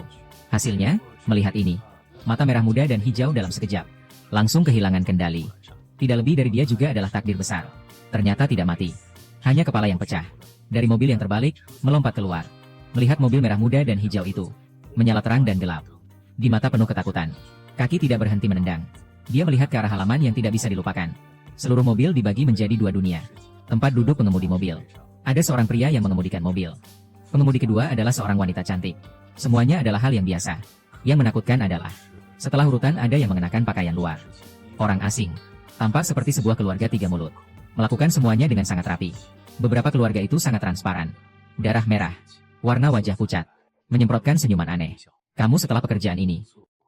Hasilnya, melihat ini. Mata merah muda dan hijau dalam sekejap. Langsung kehilangan kendali. Tidak lebih dari dia juga adalah takdir besar. Ternyata tidak mati. Hanya kepala yang pecah. Dari mobil yang terbalik, melompat keluar. Melihat mobil merah muda dan hijau itu. Menyala terang dan gelap. Di mata penuh ketakutan. Kaki tidak berhenti menendang. Dia melihat ke arah halaman yang tidak bisa dilupakan. Seluruh mobil dibagi menjadi dua dunia. Tempat duduk pengemudi mobil. Ada seorang pria yang mengemudikan mobil. Pengemudi kedua adalah seorang wanita cantik. Semuanya adalah hal yang biasa. Yang menakutkan adalah, setelah urutan ada yang mengenakan pakaian luar. Orang asing. Tampak seperti sebuah keluarga tiga mulut. Melakukan semuanya dengan sangat rapi. Beberapa keluarga itu sangat transparan. Darah merah. Warna wajah pucat. Menyemprotkan senyuman aneh. Kamu setelah pekerjaan ini.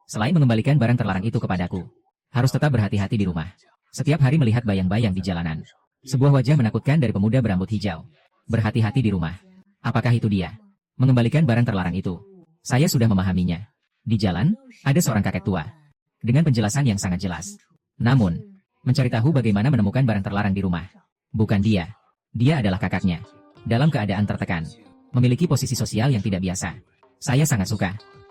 Selain mengembalikan barang terlarang itu kepadaku. Harus tetap berhati-hati di rumah. Setiap hari melihat bayang-bayang di jalanan. Sebuah wajah menakutkan dari pemuda berambut hijau. Berhati-hati di rumah. Apakah itu dia? Mengembalikan barang terlarang itu. Saya sudah memahaminya. Di jalan, ada seorang kakek tua. Dengan penjelasan yang sangat jelas. Namun, mencari tahu bagaimana menemukan barang terlarang di rumah. Bukan dia. Dia adalah kakaknya. Dalam keadaan tertekan. Memiliki posisi sosial yang tidak biasa. Saya sangat suka.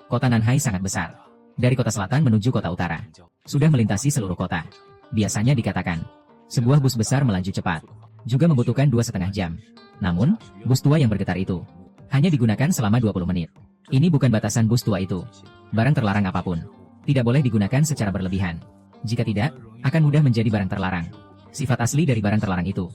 Kota Nanhai sangat besar. Dari kota selatan menuju kota utara. Sudah melintasi seluruh kota. Biasanya dikatakan, sebuah bus besar melaju cepat. Juga membutuhkan 2,5 jam. Namun, bus tua yang bergetar itu hanya digunakan selama 20 menit. Ini bukan batasan bus tua itu. Barang terlarang apapun tidak boleh digunakan secara berlebihan. Jika tidak, akan mudah menjadi barang terlarang. Sifat asli dari barang terlarang itu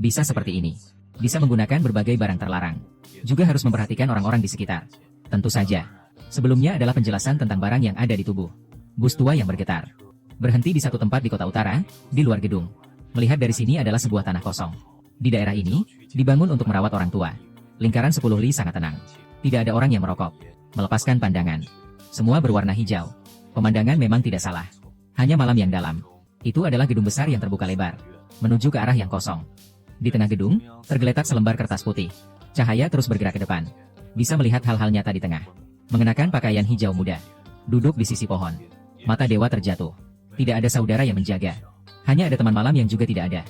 bisa seperti ini. Bisa menggunakan berbagai barang terlarang. Juga harus memperhatikan orang-orang di sekitar. Tentu saja. Sebelumnya adalah penjelasan tentang barang yang ada di tubuh bus tua yang bergetar. Berhenti di satu tempat di kota utara, di luar gedung. Melihat dari sini adalah sebuah tanah kosong. Di daerah ini, dibangun untuk merawat orang tua. Lingkaran 10 li sangat tenang. Tidak ada orang yang merokok. Melepaskan pandangan. Semua berwarna hijau. Pemandangan memang tidak salah. Hanya malam yang dalam. Itu adalah gedung besar yang terbuka lebar. Menuju ke arah yang kosong. Di tengah gedung, tergeletak selembar kertas putih. Cahaya terus bergerak ke depan. Bisa melihat hal-hal nyata di tengah. Mengenakan pakaian hijau muda. Duduk di sisi pohon. Mata dewa terjatuh. Tidak ada saudara yang menjaga. Hanya ada teman malam yang juga tidak ada.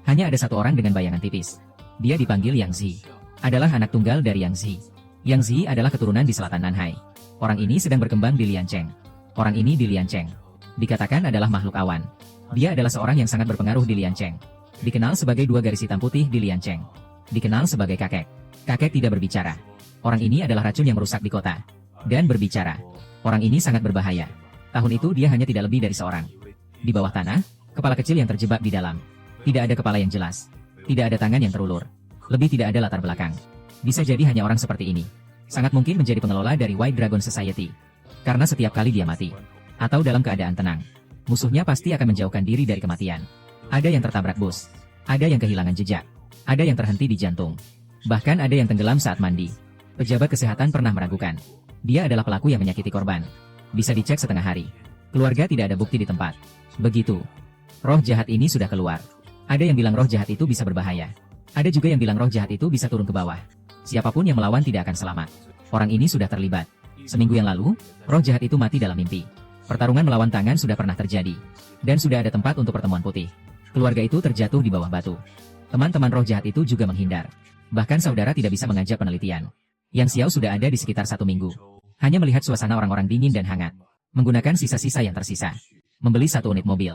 Hanya ada satu orang dengan bayangan tipis. Dia dipanggil Yang Zi. Adalah anak tunggal dari Yang Zi. Yang Zi adalah keturunan di selatan Nanhai. Orang ini sedang berkembang di Liancheng. Orang ini di Liancheng dikatakan adalah makhluk awan. Dia adalah seorang yang sangat berpengaruh di Liancheng. Dikenal sebagai dua garis hitam putih di Liancheng. Dikenal sebagai kakek. Kakek tidak berbicara. Orang ini adalah racun yang merusak di kota. Dan berbicara. Orang ini sangat berbahaya. Tahun itu dia hanya tidak lebih dari seorang. Di bawah tanah, kepala kecil yang terjebak di dalam. Tidak ada kepala yang jelas. Tidak ada tangan yang terulur. Lebih tidak ada latar belakang. Bisa jadi hanya orang seperti ini. Sangat mungkin menjadi pengelola dari White Dragon Society. Karena setiap kali dia mati, atau dalam keadaan tenang, musuhnya pasti akan menjauhkan diri dari kematian. Ada yang tertabrak bus. Ada yang kehilangan jejak. Ada yang terhenti di jantung. Bahkan ada yang tenggelam saat mandi. Pejabat kesehatan pernah meragukan. Dia adalah pelaku yang menyakiti korban. Bisa dicek setengah hari. Keluarga tidak ada bukti di tempat. Begitu. Roh jahat ini sudah keluar. Ada yang bilang roh jahat itu bisa berbahaya. Ada juga yang bilang roh jahat itu bisa turun ke bawah. Siapapun yang melawan tidak akan selamat. Orang ini sudah terlibat. Seminggu yang lalu, roh jahat itu mati dalam mimpi. Pertarungan melawan tangan sudah pernah terjadi. Dan sudah ada tempat untuk pertemuan putih. Keluarga itu terjatuh di bawah batu. Teman-teman roh jahat itu juga menghindar. Bahkan saudara tidak bisa mengajak penelitian. Yang Xiao sudah ada di sekitar 1 minggu. Hanya melihat suasana orang-orang dingin dan hangat. Menggunakan sisa-sisa yang tersisa. Membeli 1 unit mobil.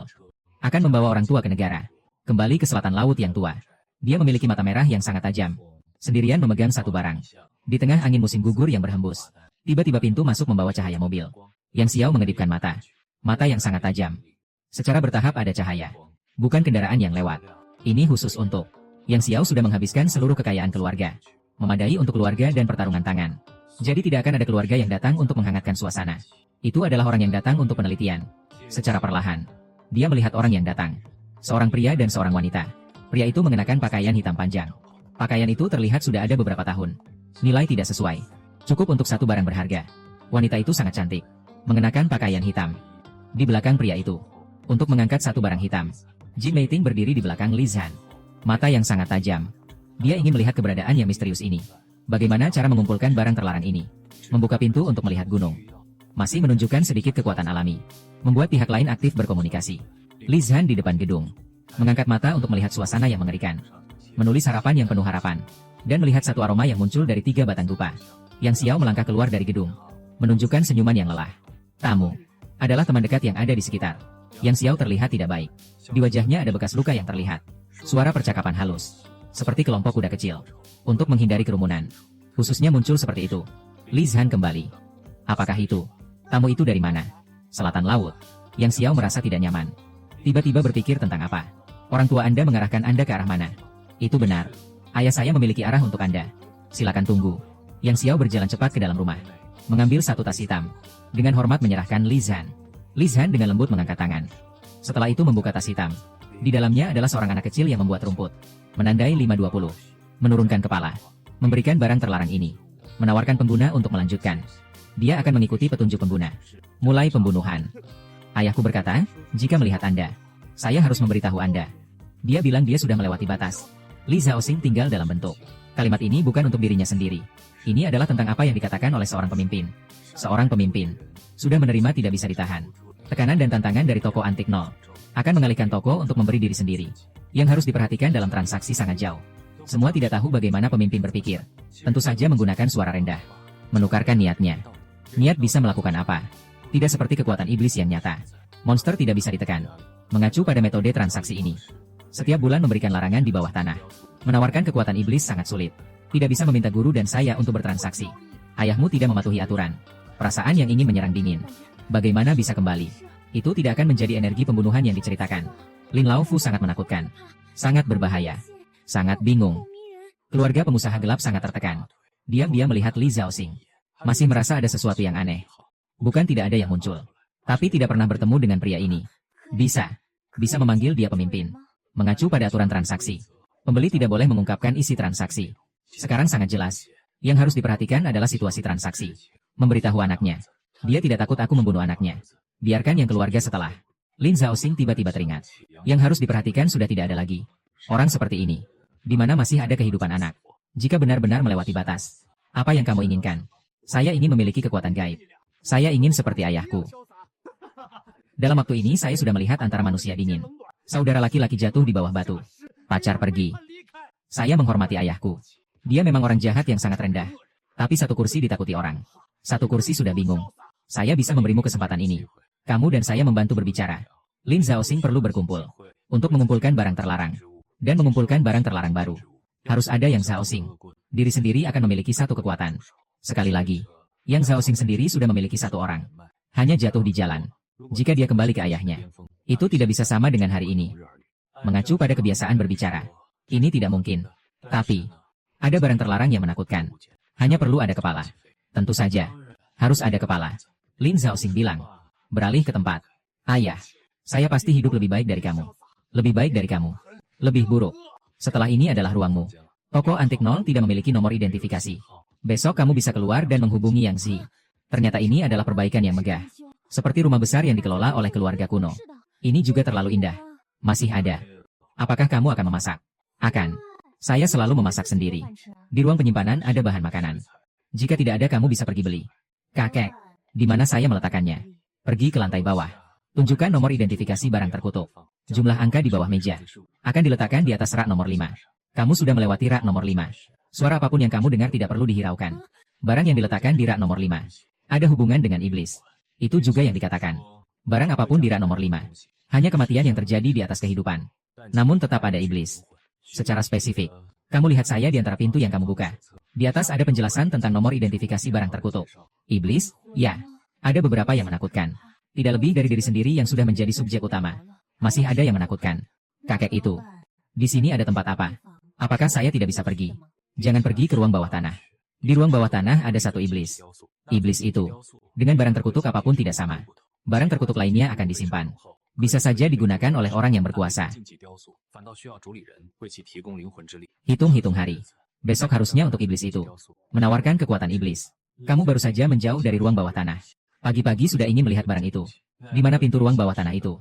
Akan membawa orang tua ke negara. Kembali ke selatan laut yang tua. Dia memiliki mata merah yang sangat tajam. Sendirian memegang satu barang. Di tengah angin musim gugur yang berhembus. Tiba-tiba pintu masuk membawa cahaya mobil. Yang Xiao mengedipkan mata. Mata yang sangat tajam. Secara bertahap ada cahaya. Bukan kendaraan yang lewat. Ini khusus untuk. Yang Xiao sudah menghabiskan seluruh kekayaan keluarga. Memadai untuk keluarga dan pertarungan tangan. Jadi tidak akan ada keluarga yang datang untuk menghangatkan suasana. Itu adalah orang yang datang untuk penelitian. Secara perlahan. Dia melihat orang yang datang. Seorang pria dan seorang wanita. Pria itu mengenakan pakaian hitam panjang. Pakaian itu terlihat sudah ada beberapa tahun. Nilai tidak sesuai. Cukup untuk satu barang berharga. Wanita itu sangat cantik. Mengenakan pakaian hitam. Di belakang pria itu. Untuk mengangkat satu barang hitam. Jin Meiting berdiri di belakang Li Zhan. Mata yang sangat tajam. Dia ingin melihat keberadaan yang misterius ini. Bagaimana cara mengumpulkan barang terlarang ini? Membuka pintu untuk melihat gunung. Masih menunjukkan sedikit kekuatan alami. Membuat pihak lain aktif berkomunikasi. Li Zhan di depan gedung. Mengangkat mata untuk melihat suasana yang mengerikan. Menulis harapan yang penuh harapan. Dan melihat satu aroma yang muncul dari 3 batang dupa. Yang Xiao melangkah keluar dari gedung. Menunjukkan senyuman yang lelah. Tamu. Adalah teman dekat yang ada di sekitar. Yang Xiao terlihat tidak baik. Di wajahnya ada bekas luka yang terlihat. Suara percakapan halus. Seperti kelompok kuda kecil. Untuk menghindari kerumunan. Khususnya muncul seperti itu. Li Zhan kembali. Apakah itu? Tamu itu dari mana? Selatan laut. Yang Xiao merasa tidak nyaman. Tiba-tiba berpikir tentang apa? Orang tua Anda mengarahkan Anda ke arah mana? Itu benar. Ayah saya memiliki arah untuk Anda. Silakan tunggu. Yang Xiao berjalan cepat ke dalam rumah. Mengambil satu tas hitam. Dengan hormat menyerahkan Li Zhan. Li Zhan dengan lembut mengangkat tangan. Setelah itu membuka tas hitam. Di dalamnya adalah seorang anak kecil yang membuat rumput. Menandai 520. Menurunkan kepala. Memberikan barang terlarang ini. Menawarkan pengguna untuk melanjutkan. Dia akan mengikuti petunjuk pengguna. Mulai pembunuhan. Ayahku berkata, jika melihat Anda, saya harus memberitahu Anda. Dia bilang dia sudah melewati batas. Li Zhaoxing tinggal dalam bentuk. Kalimat ini bukan untuk dirinya sendiri. Ini adalah tentang apa yang dikatakan oleh seorang pemimpin. Seorang pemimpin. Sudah menerima tidak bisa ditahan. Tekanan dan tantangan dari toko antik nol. Akan mengalihkan toko untuk memberi diri sendiri. Yang harus diperhatikan dalam transaksi sangat jauh. Semua tidak tahu bagaimana pemimpin berpikir. Tentu saja menggunakan suara rendah. Menukarkan niatnya. Niat bisa melakukan apa? Tidak seperti kekuatan iblis yang nyata. Monster tidak bisa ditekan. Mengacu pada metode transaksi ini. Setiap bulan memberikan larangan di bawah tanah. Menawarkan kekuatan iblis sangat sulit. Tidak bisa meminta guru dan saya untuk bertransaksi. Ayahmu tidak mematuhi aturan. Perasaan yang ingin menyerang dingin. Bagaimana bisa kembali? Itu tidak akan menjadi energi pembunuhan yang diceritakan. Lin Laofu sangat menakutkan. Sangat berbahaya. Sangat bingung. Keluarga pengusaha gelap sangat tertekan. Diam-diam melihat Li Zhaoxing. Masih merasa ada sesuatu yang aneh. Bukan tidak ada yang muncul. Tapi tidak pernah bertemu dengan pria ini. Bisa memanggil dia pemimpin. Mengacu pada aturan transaksi. Pembeli tidak boleh mengungkapkan isi transaksi. Sekarang sangat jelas. Yang harus diperhatikan adalah situasi transaksi. Memberitahu anaknya. Dia tidak takut aku membunuh anaknya. Biarkan yang keluarga setelah. Lin Zhaoxing tiba-tiba teringat. Yang harus diperhatikan sudah tidak ada lagi. Orang seperti ini. Di mana masih ada kehidupan anak. Jika benar-benar melewati batas. Apa yang kamu inginkan? Saya ingin memiliki kekuatan gaib. Saya ingin seperti ayahku. Dalam waktu ini saya sudah melihat antara manusia dingin. Saudara laki-laki jatuh di bawah batu. Pacar pergi. Saya menghormati ayahku. Dia memang orang jahat yang sangat rendah. Tapi satu kursi ditakuti orang. Satu kursi sudah bingung. Saya bisa memberimu kesempatan ini. Kamu dan saya membantu berbicara. Lin Zhaoxing perlu berkumpul. Untuk mengumpulkan barang terlarang. Dan mengumpulkan barang terlarang baru. Harus ada yang Zhaoxing. Diri sendiri akan memiliki satu kekuatan. Sekali lagi. Yang Zhaoxing sendiri sudah memiliki satu orang. Hanya jatuh di jalan. Jika dia kembali ke ayahnya. Itu tidak bisa sama dengan hari ini. Mengacu pada kebiasaan berbicara. Ini tidak mungkin. Tapi, ada barang terlarang yang menakutkan. Hanya perlu ada kepala. Tentu saja. Harus ada kepala. Lin Zhaoxing bilang. Beralih ke tempat. Ayah. Saya pasti hidup lebih baik dari kamu. Lebih baik dari kamu. Lebih buruk. Setelah ini adalah ruangmu. Toko antik nol tidak memiliki nomor identifikasi. Besok kamu bisa keluar dan menghubungi Yang Zi. Ternyata ini adalah perbaikan yang megah. Seperti rumah besar yang dikelola oleh keluarga kuno. Ini juga terlalu indah. Masih ada. Apakah kamu akan memasak? Akan. Saya selalu memasak sendiri. Di ruang penyimpanan ada bahan makanan. Jika tidak ada kamu bisa pergi beli. Kakek. Di mana saya meletakkannya? Pergi ke lantai bawah. Tunjukkan nomor identifikasi barang terkutuk. Jumlah angka di bawah meja. Akan diletakkan di atas rak nomor 5. Kamu sudah melewati rak nomor 5. Suara apapun yang kamu dengar tidak perlu dihiraukan. Barang yang diletakkan di rak nomor 5. Ada hubungan dengan iblis. Itu juga yang dikatakan. Barang apapun di rak nomor 5. Hanya kematian yang terjadi di atas kehidupan. Namun tetap ada iblis. Secara spesifik, kamu lihat saya di antara pintu yang kamu buka. Di atas ada penjelasan tentang nomor identifikasi barang terkutuk. Iblis? Ya. Ada beberapa yang menakutkan. Tidak lebih dari diri sendiri yang sudah menjadi subjek utama. Masih ada yang menakutkan. Kakek itu. Di sini ada tempat apa? Apakah saya tidak bisa pergi? Jangan pergi ke ruang bawah tanah. Di ruang bawah tanah ada satu iblis. Iblis itu, dengan barang terkutuk apapun tidak sama. Barang terkutuk lainnya akan disimpan. Bisa saja digunakan oleh orang yang berkuasa. Hitung-hitung hari. Besok harusnya untuk iblis itu. Menawarkan kekuatan iblis. Kamu baru saja menjauh dari ruang bawah tanah. Pagi-pagi sudah ingin melihat barang itu. Di mana pintu ruang bawah tanah itu?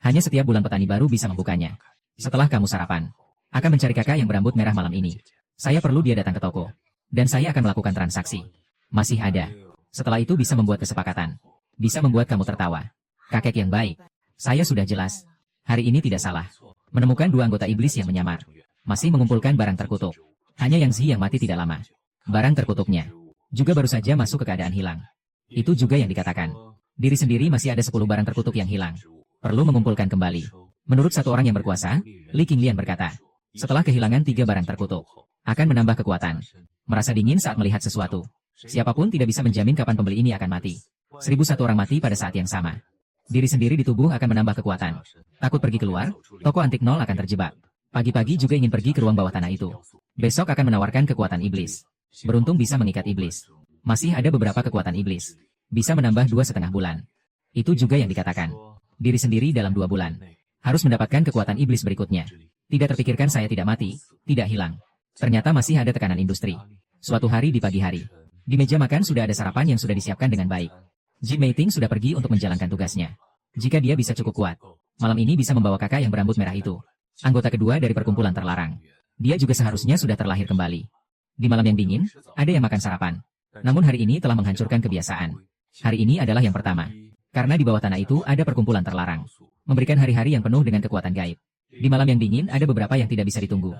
Hanya setiap bulan petani baru bisa membukanya. Setelah kamu sarapan, akan mencari kakak yang berambut merah malam ini. Saya perlu dia datang ke toko. Dan saya akan melakukan transaksi. Masih ada. Setelah itu bisa membuat kesepakatan. Bisa membuat kamu tertawa. Kakek yang baik. Saya sudah jelas. Hari ini tidak salah. Menemukan dua anggota iblis yang menyamar. Masih mengumpulkan barang terkutuk. Hanya Yang Zi yang mati tidak lama. Barang terkutuknya juga baru saja masuk ke keadaan hilang. Itu juga yang dikatakan. Diri sendiri masih ada 10 barang terkutuk yang hilang. Perlu mengumpulkan kembali. Menurut satu orang yang berkuasa, Li Qinglian berkata, setelah kehilangan 3 barang terkutuk, akan menambah kekuatan. Merasa dingin saat melihat sesuatu. Siapapun tidak bisa menjamin kapan pembeli ini akan mati. 1001 orang mati pada saat yang sama. Diri sendiri di tubuh akan menambah kekuatan. Takut pergi keluar, toko antik nol akan terjebak. Pagi-pagi juga ingin pergi ke ruang bawah tanah itu. Besok akan menawarkan kekuatan iblis. Beruntung bisa mengikat iblis. Masih ada beberapa kekuatan iblis. Bisa menambah 2,5 bulan. Itu juga yang dikatakan. Diri sendiri dalam 2 bulan. Harus mendapatkan kekuatan iblis berikutnya. Tidak terpikirkan saya tidak mati, tidak hilang. Ternyata masih ada tekanan industri. Suatu hari di pagi hari. Di meja makan sudah ada sarapan yang sudah disiapkan dengan baik. Jin Meiting sudah pergi untuk menjalankan tugasnya. Jika dia bisa cukup kuat, malam ini bisa membawa kakak yang berambut merah itu. Anggota kedua dari perkumpulan terlarang. Dia juga seharusnya sudah terlahir kembali. Di malam yang dingin, ada yang makan sarapan. Namun hari ini telah menghancurkan kebiasaan. Hari ini adalah yang pertama. Karena di bawah tanah itu ada perkumpulan terlarang. Memberikan hari-hari yang penuh dengan kekuatan gaib. Di malam yang dingin ada beberapa yang tidak bisa ditunggu.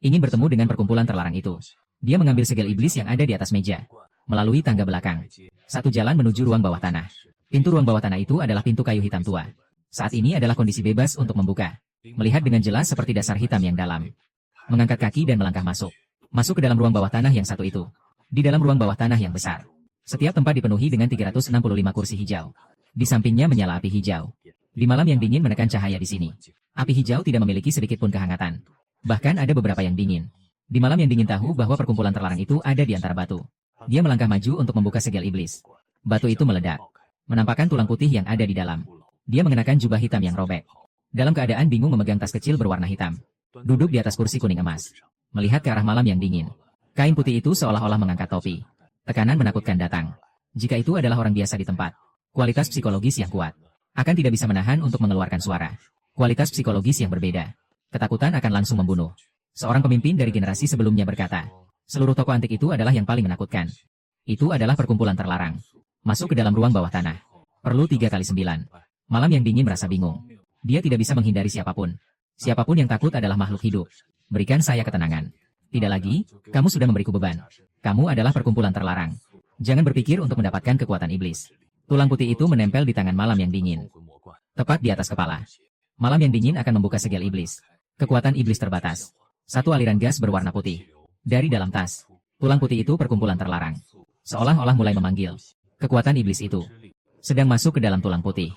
Ingin bertemu dengan perkumpulan terlarang itu. Dia mengambil segel iblis yang ada di atas meja. Melalui tangga belakang. Satu jalan menuju ruang bawah tanah. Pintu ruang bawah tanah itu adalah pintu kayu hitam tua. Saat ini adalah kondisi bebas untuk membuka. Melihat dengan jelas seperti dasar hitam yang dalam. Mengangkat kaki dan melangkah masuk. Masuk ke dalam ruang bawah tanah yang satu itu. Di dalam ruang bawah tanah yang besar. Setiap tempat dipenuhi dengan 365 kursi hijau. Di sampingnya menyala api hijau. Di malam yang dingin menekan cahaya di sini. Api hijau tidak memiliki sedikit pun kehangatan. Bahkan ada beberapa yang dingin. Di malam yang dingin tahu bahwa perkumpulan terlarang itu ada di antara batu. Dia melangkah maju untuk membuka segel iblis. Batu itu meledak. Menampakkan tulang putih yang ada di dalam. Dia mengenakan jubah hitam yang robek. Dalam keadaan bingung memegang tas kecil berwarna hitam. Duduk di atas kursi kuning emas. Melihat ke arah malam yang dingin. Kain putih itu seolah-olah mengangkat topi. Tekanan menakutkan datang. Jika itu adalah orang biasa di tempat. Kualitas psikologis yang kuat. Akan tidak bisa menahan untuk mengeluarkan suara. Kualitas psikologis yang berbeda. Ketakutan akan langsung membunuh. Seorang pemimpin dari generasi sebelumnya berkata. Seluruh toko antik itu adalah yang paling menakutkan. Itu adalah perkumpulan terlarang. Masuk ke dalam ruang bawah tanah. Perlu 3 kali 9. Malam yang dingin merasa bingung. Dia tidak bisa menghindari siapapun. Siapapun yang takut adalah makhluk hidup. Berikan saya ketenangan. Tidak lagi, kamu sudah memberiku beban. Kamu adalah perkumpulan terlarang. Jangan berpikir untuk mendapatkan kekuatan iblis. Tulang putih itu menempel di tangan malam yang dingin. Tepat di atas kepala. Malam yang dingin akan membuka segel iblis. Kekuatan iblis terbatas. Satu aliran gas berwarna putih. Dari dalam tas. Tulang putih itu perkumpulan terlarang. Seolah-olah mulai memanggil. Kekuatan iblis itu. Sedang masuk ke dalam tulang putih.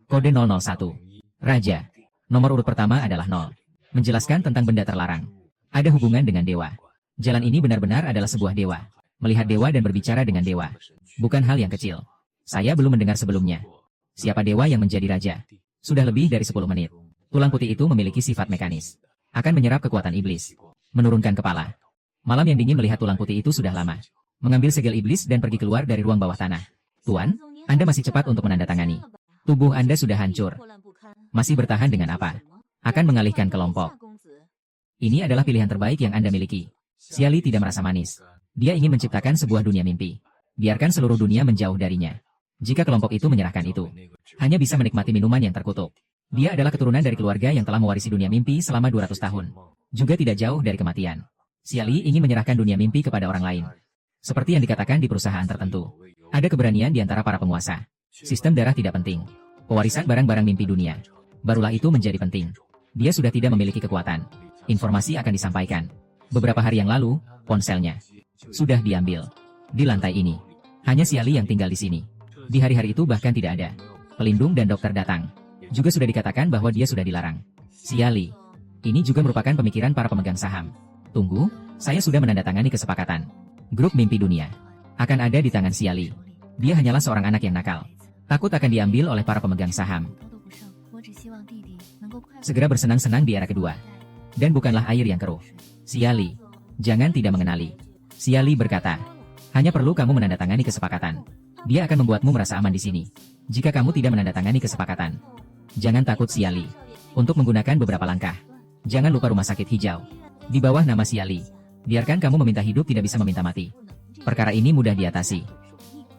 Kode 001. Raja. Nomor urut pertama adalah 0. Menjelaskan tentang benda terlarang. Ada hubungan dengan dewa. Jalan ini benar-benar adalah sebuah dewa. Melihat dewa dan berbicara dengan dewa. Bukan hal yang kecil. Saya belum mendengar sebelumnya. Siapa dewa yang menjadi raja? Sudah lebih dari 10 menit. Tulang putih itu memiliki sifat mekanis. Akan menyerap kekuatan iblis. Menurunkan kepala. Malam yang dingin melihat tulang putih itu sudah lama. Mengambil segel iblis dan pergi keluar dari ruang bawah tanah. Tuan, Anda masih cepat untuk menandatangani. Tubuh Anda sudah hancur. Masih bertahan dengan apa? Akan mengalihkan kelompok. Ini adalah pilihan terbaik yang Anda miliki. Xiali tidak merasa manis. Dia ingin menciptakan sebuah dunia mimpi. Biarkan seluruh dunia menjauh darinya. Jika kelompok itu menyerahkan itu, hanya bisa menikmati minuman yang terkutuk. Dia adalah keturunan dari keluarga yang telah mewarisi dunia mimpi selama 200 tahun. Juga tidak jauh dari kematian. Xiali ingin menyerahkan dunia mimpi kepada orang lain. Seperti yang dikatakan di perusahaan tertentu. Ada keberanian di antara para penguasa. Sistem darah tidak penting. Pewarisan barang-barang mimpi dunia. Barulah itu menjadi penting. Dia sudah tidak memiliki kekuatan. Informasi akan disampaikan. Beberapa hari yang lalu, ponselnya sudah diambil. Di lantai ini, hanya Xiali yang tinggal di sini. Di hari-hari itu bahkan tidak ada pelindung dan dokter datang. Juga sudah dikatakan bahwa dia sudah dilarang. Xiali. Ini juga merupakan pemikiran para pemegang saham. Tunggu, saya sudah menandatangani kesepakatan. Grup mimpi dunia akan ada di tangan Xiali. Dia hanyalah seorang anak yang nakal. Takut akan diambil oleh para pemegang saham. Segera bersenang-senang di era kedua. Dan bukanlah air yang keruh. Xiali, jangan tidak mengenali. Xiali berkata, hanya perlu kamu menandatangani kesepakatan. Dia akan membuatmu merasa aman di sini. Jika kamu tidak menandatangani kesepakatan, jangan takut Xiali. Untuk menggunakan beberapa langkah. Jangan lupa rumah sakit hijau. Di bawah nama Xiali. Biarkan kamu meminta hidup tidak bisa meminta mati. Perkara ini mudah diatasi.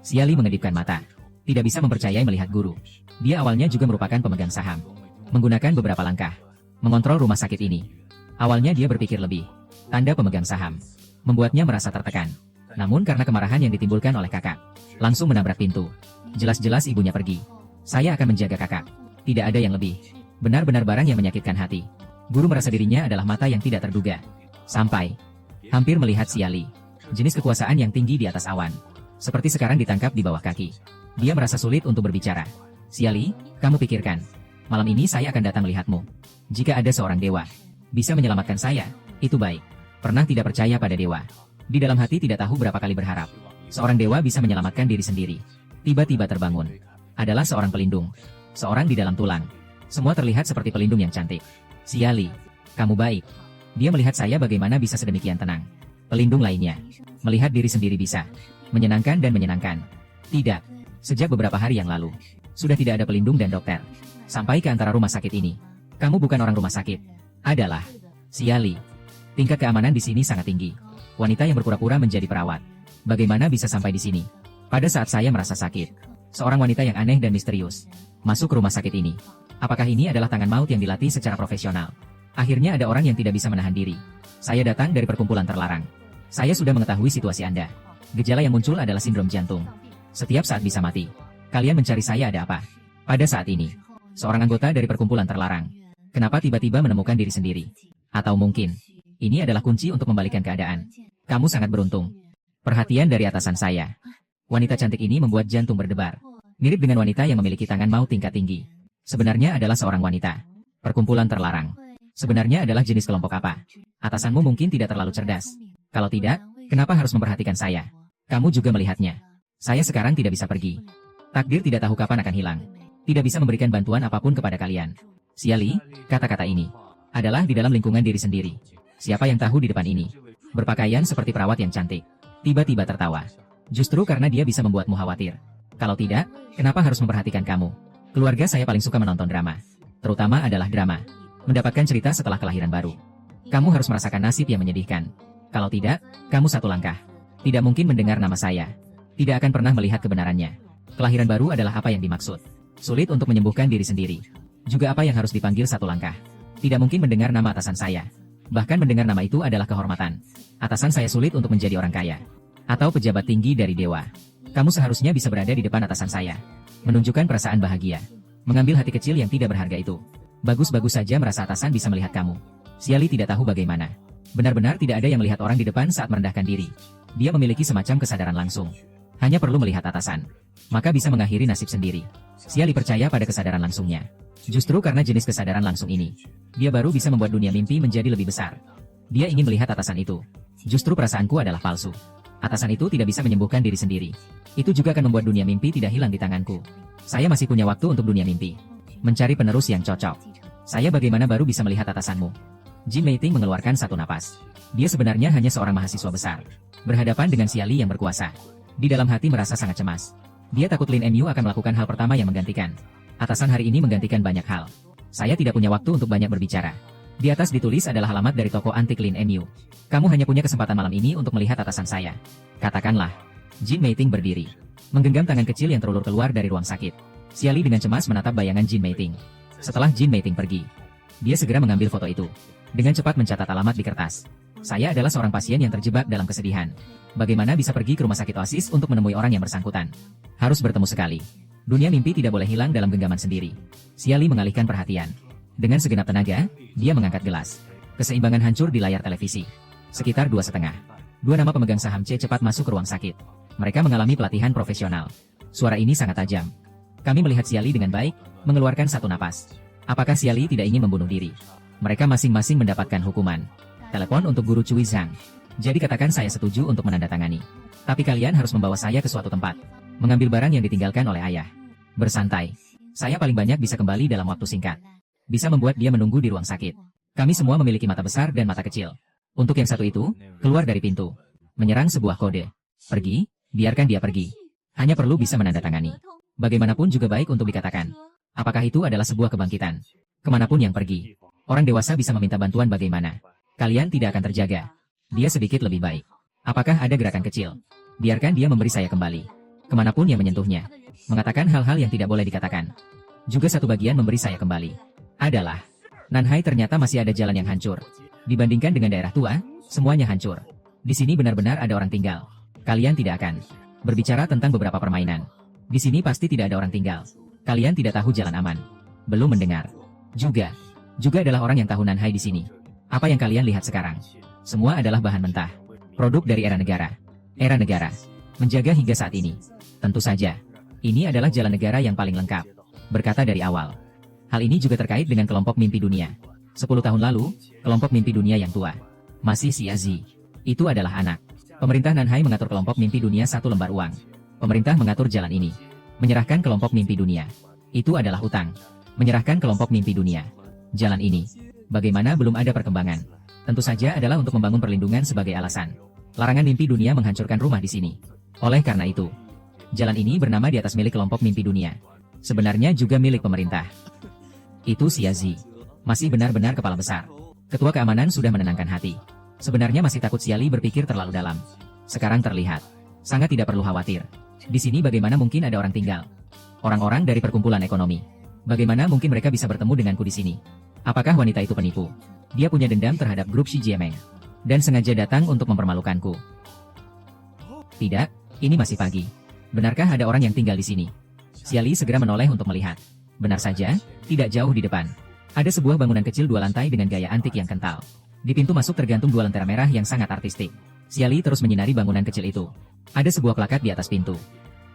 Xiali mengedipkan mata. Tidak bisa mempercayai melihat guru. Dia awalnya juga merupakan pemegang saham. Menggunakan beberapa langkah. Mengontrol rumah sakit ini. Awalnya dia berpikir lebih. Tanda pemegang saham. Membuatnya merasa tertekan. Namun karena kemarahan yang ditimbulkan oleh kakak. Langsung menabrak pintu. Jelas-jelas ibunya pergi. Saya akan menjaga kakak. Tidak ada yang lebih. Benar-benar barang yang menyakitkan hati. Guru merasa dirinya adalah mata yang tidak terduga. Sampai hampir melihat Xiali. Jenis kekuasaan yang tinggi di atas awan. Seperti sekarang ditangkap di bawah kaki. Dia merasa sulit untuk berbicara. Xiali, kamu pikirkan. Malam ini saya akan datang melihatmu. Jika ada seorang dewa bisa menyelamatkan saya, itu baik. Pernah tidak percaya pada dewa. Di dalam hati tidak tahu berapa kali berharap. Seorang dewa bisa menyelamatkan diri sendiri. Tiba-tiba terbangun. Adalah seorang pelindung. Seorang di dalam tulang. Semua terlihat seperti pelindung yang cantik. Xiali, kamu baik. Dia melihat saya bagaimana bisa sedemikian tenang. Pelindung lainnya. Melihat diri sendiri bisa. Menyenangkan dan menyenangkan. Tidak. Sejak beberapa hari yang lalu. Sudah tidak ada pelindung dan dokter. Sampai ke antara rumah sakit ini. Kamu bukan orang rumah sakit. Adalah Xiali. Tingkat keamanan di sini sangat tinggi. Wanita yang berpura-pura menjadi perawat. Bagaimana bisa sampai di sini? Pada saat saya merasa sakit. Seorang wanita yang aneh dan misterius. Masuk ke rumah sakit ini. Apakah ini adalah tangan maut yang dilatih secara profesional? Akhirnya ada orang yang tidak bisa menahan diri. Saya datang dari perkumpulan terlarang. Saya sudah mengetahui situasi Anda. Gejala yang muncul adalah sindrom jantung. Setiap saat bisa mati. Kalian mencari saya ada apa? Pada saat ini, seorang anggota dari perkumpulan terlarang. Kenapa tiba-tiba menemukan diri sendiri? Atau mungkin, ini adalah kunci untuk membalikan keadaan. Kamu sangat beruntung. Perhatian dari atasan saya. Wanita cantik ini membuat jantung berdebar. Mirip dengan wanita yang memiliki tangan maut tingkat tinggi. Sebenarnya adalah seorang wanita. Perkumpulan terlarang. Sebenarnya adalah jenis kelompok apa? Atasanmu mungkin tidak terlalu cerdas. Kalau tidak, kenapa harus memperhatikan saya? Kamu juga melihatnya. Saya sekarang tidak bisa pergi. Takdir tidak tahu kapan akan hilang. Tidak bisa memberikan bantuan apapun kepada kalian. Xiali, kata-kata ini adalah di dalam lingkungan diri sendiri. Siapa yang tahu di depan ini? Berpakaian seperti perawat yang cantik. Tiba-tiba tertawa. Justru karena dia bisa membuatmu khawatir. Kalau tidak, kenapa harus memperhatikan kamu? Keluarga saya paling suka menonton drama. Terutama adalah drama. Mendapatkan cerita setelah kelahiran baru. Kamu harus merasakan nasib yang menyedihkan. Kalau tidak, kamu satu langkah. Tidak mungkin mendengar nama saya. Tidak akan pernah melihat kebenarannya. Kelahiran baru adalah apa yang dimaksud. Sulit untuk menyembuhkan diri sendiri. Juga apa yang harus dipanggil satu langkah. Tidak mungkin mendengar nama atasan saya. Bahkan mendengar nama itu adalah kehormatan. Atasan saya sulit untuk menjadi orang kaya. Atau pejabat tinggi dari dewa. Kamu seharusnya bisa berada di depan atasan saya. Menunjukkan perasaan bahagia. Mengambil hati kecil yang tidak berharga itu. Bagus-bagus saja merasa atasan bisa melihat kamu. Xiali tidak tahu bagaimana. Benar-benar tidak ada yang melihat orang di depan saat merendahkan diri. Dia memiliki semacam kesadaran langsung. Hanya perlu melihat atasan. Maka bisa mengakhiri nasib sendiri. Xiali percaya pada kesadaran langsungnya. Justru karena jenis kesadaran langsung ini. Dia baru bisa membuat dunia mimpi menjadi lebih besar. Dia ingin melihat atasan itu. Justru perasaanku adalah palsu. Atasan itu tidak bisa menyembuhkan diri sendiri. Itu juga akan membuat dunia mimpi tidak hilang di tanganku. Saya masih punya waktu untuk dunia mimpi. Mencari penerus yang cocok. Saya bagaimana baru bisa melihat atasanmu? Jin Meiting mengeluarkan satu napas. Dia sebenarnya hanya seorang mahasiswa besar. Berhadapan dengan Xiali yang berkuasa. Di dalam hati merasa sangat cemas. Dia takut Lin Mu akan melakukan hal pertama yang menggantikan. Atasan hari ini menggantikan banyak hal. Saya tidak punya waktu untuk banyak berbicara. Di atas ditulis adalah alamat dari toko antik Lin Mu. Kamu hanya punya kesempatan malam ini untuk melihat atasan saya. Katakanlah. Jin Meiting berdiri. Menggenggam tangan kecil yang terulur keluar dari ruang sakit. Xiali dengan cemas menatap bayangan Jin Meiting. Setelah Jin Meiting pergi, dia segera mengambil foto itu. Dengan cepat mencatat alamat di kertas. Saya adalah seorang pasien yang terjebak dalam kesedihan. Bagaimana bisa pergi ke rumah sakit Oasis untuk menemui orang yang bersangkutan? Harus bertemu sekali. Dunia mimpi tidak boleh hilang dalam genggaman sendiri. Xiali mengalihkan perhatian. Dengan segenap tenaga, dia mengangkat gelas. Keseimbangan hancur di layar televisi. Sekitar 2,5. Dua nama pemegang saham C cepat masuk ke ruang sakit. Mereka mengalami pelatihan profesional. Suara ini sangat tajam. Kami melihat Xiali dengan baik, mengeluarkan satu napas. Apakah Xiali tidak ingin membunuh diri? Mereka masing-masing mendapatkan hukuman. Telepon untuk guru Cui Zhang. Jadi katakan saya setuju untuk menandatangani. Tapi kalian harus membawa saya ke suatu tempat. Mengambil barang yang ditinggalkan oleh ayah. Bersantai. Saya paling banyak bisa kembali dalam waktu singkat. Bisa membuat dia menunggu di ruang sakit. Kami semua memiliki mata besar dan mata kecil. Untuk yang satu itu, keluar dari pintu. Menyerang sebuah kode. Pergi, biarkan dia pergi. Hanya perlu bisa menandatangani. Bagaimanapun juga baik untuk dikatakan. Apakah itu adalah sebuah kebangkitan? Kemanapun yang pergi. Orang dewasa bisa meminta bantuan bagaimana. Kalian tidak akan terjaga. Dia sedikit lebih baik. Apakah ada gerakan kecil? Biarkan dia memberi saya kembali. Kemanapun yang menyentuhnya. Mengatakan hal-hal yang tidak boleh dikatakan. Juga satu bagian memberi saya kembali. Adalah Nanhai ternyata masih ada jalan yang hancur. Dibandingkan dengan daerah tua, semuanya hancur. Di sini benar-benar ada orang tinggal. Kalian tidak akan berbicara tentang beberapa permainan. Di sini pasti tidak ada orang tinggal. Kalian tidak tahu jalan aman. Belum mendengar. Juga adalah orang yang tahu Nanhai di sini. Apa yang kalian lihat sekarang? Semua adalah bahan mentah. Produk dari era negara. Era negara. Menjaga hingga saat ini. Tentu saja. Ini adalah jalan negara yang paling lengkap. Berkata dari awal. Hal ini juga terkait dengan kelompok mimpi dunia. 10 tahun lalu, kelompok mimpi dunia yang tua. Masih Xia Zi. Itu adalah anak. Pemerintah Nanhai mengatur kelompok mimpi dunia satu lembar uang. Pemerintah mengatur jalan ini. Menyerahkan kelompok mimpi dunia. Itu adalah utang. Menyerahkan kelompok mimpi dunia. Jalan ini. Bagaimana belum ada perkembangan? Tentu saja adalah untuk membangun perlindungan sebagai alasan. Larangan mimpi dunia menghancurkan rumah di sini. Oleh karena itu, jalan ini bernama di atas milik kelompok mimpi dunia. Sebenarnya juga milik pemerintah. Itu Xia Zi. Masih benar-benar kepala besar. Ketua keamanan sudah menenangkan hati. Sebenarnya masih takut Xiali berpikir terlalu dalam. Sekarang terlihat. Sangat tidak perlu khawatir. Di sini bagaimana mungkin ada orang tinggal? Orang-orang dari perkumpulan ekonomi. Bagaimana mungkin mereka bisa bertemu denganku di sini? Apakah wanita itu penipu? Dia punya dendam terhadap grup Xi Jiemeng. Dan sengaja datang untuk mempermalukanku. Tidak, ini masih pagi. Benarkah ada orang yang tinggal di sini? Xiali segera menoleh untuk melihat. Benar saja, tidak jauh di depan. Ada sebuah bangunan kecil 2 lantai dengan gaya antik yang kental. Di pintu masuk tergantung 2 lentera merah yang sangat artistik. Xiali terus menyinari bangunan kecil itu. Ada sebuah plakat di atas pintu.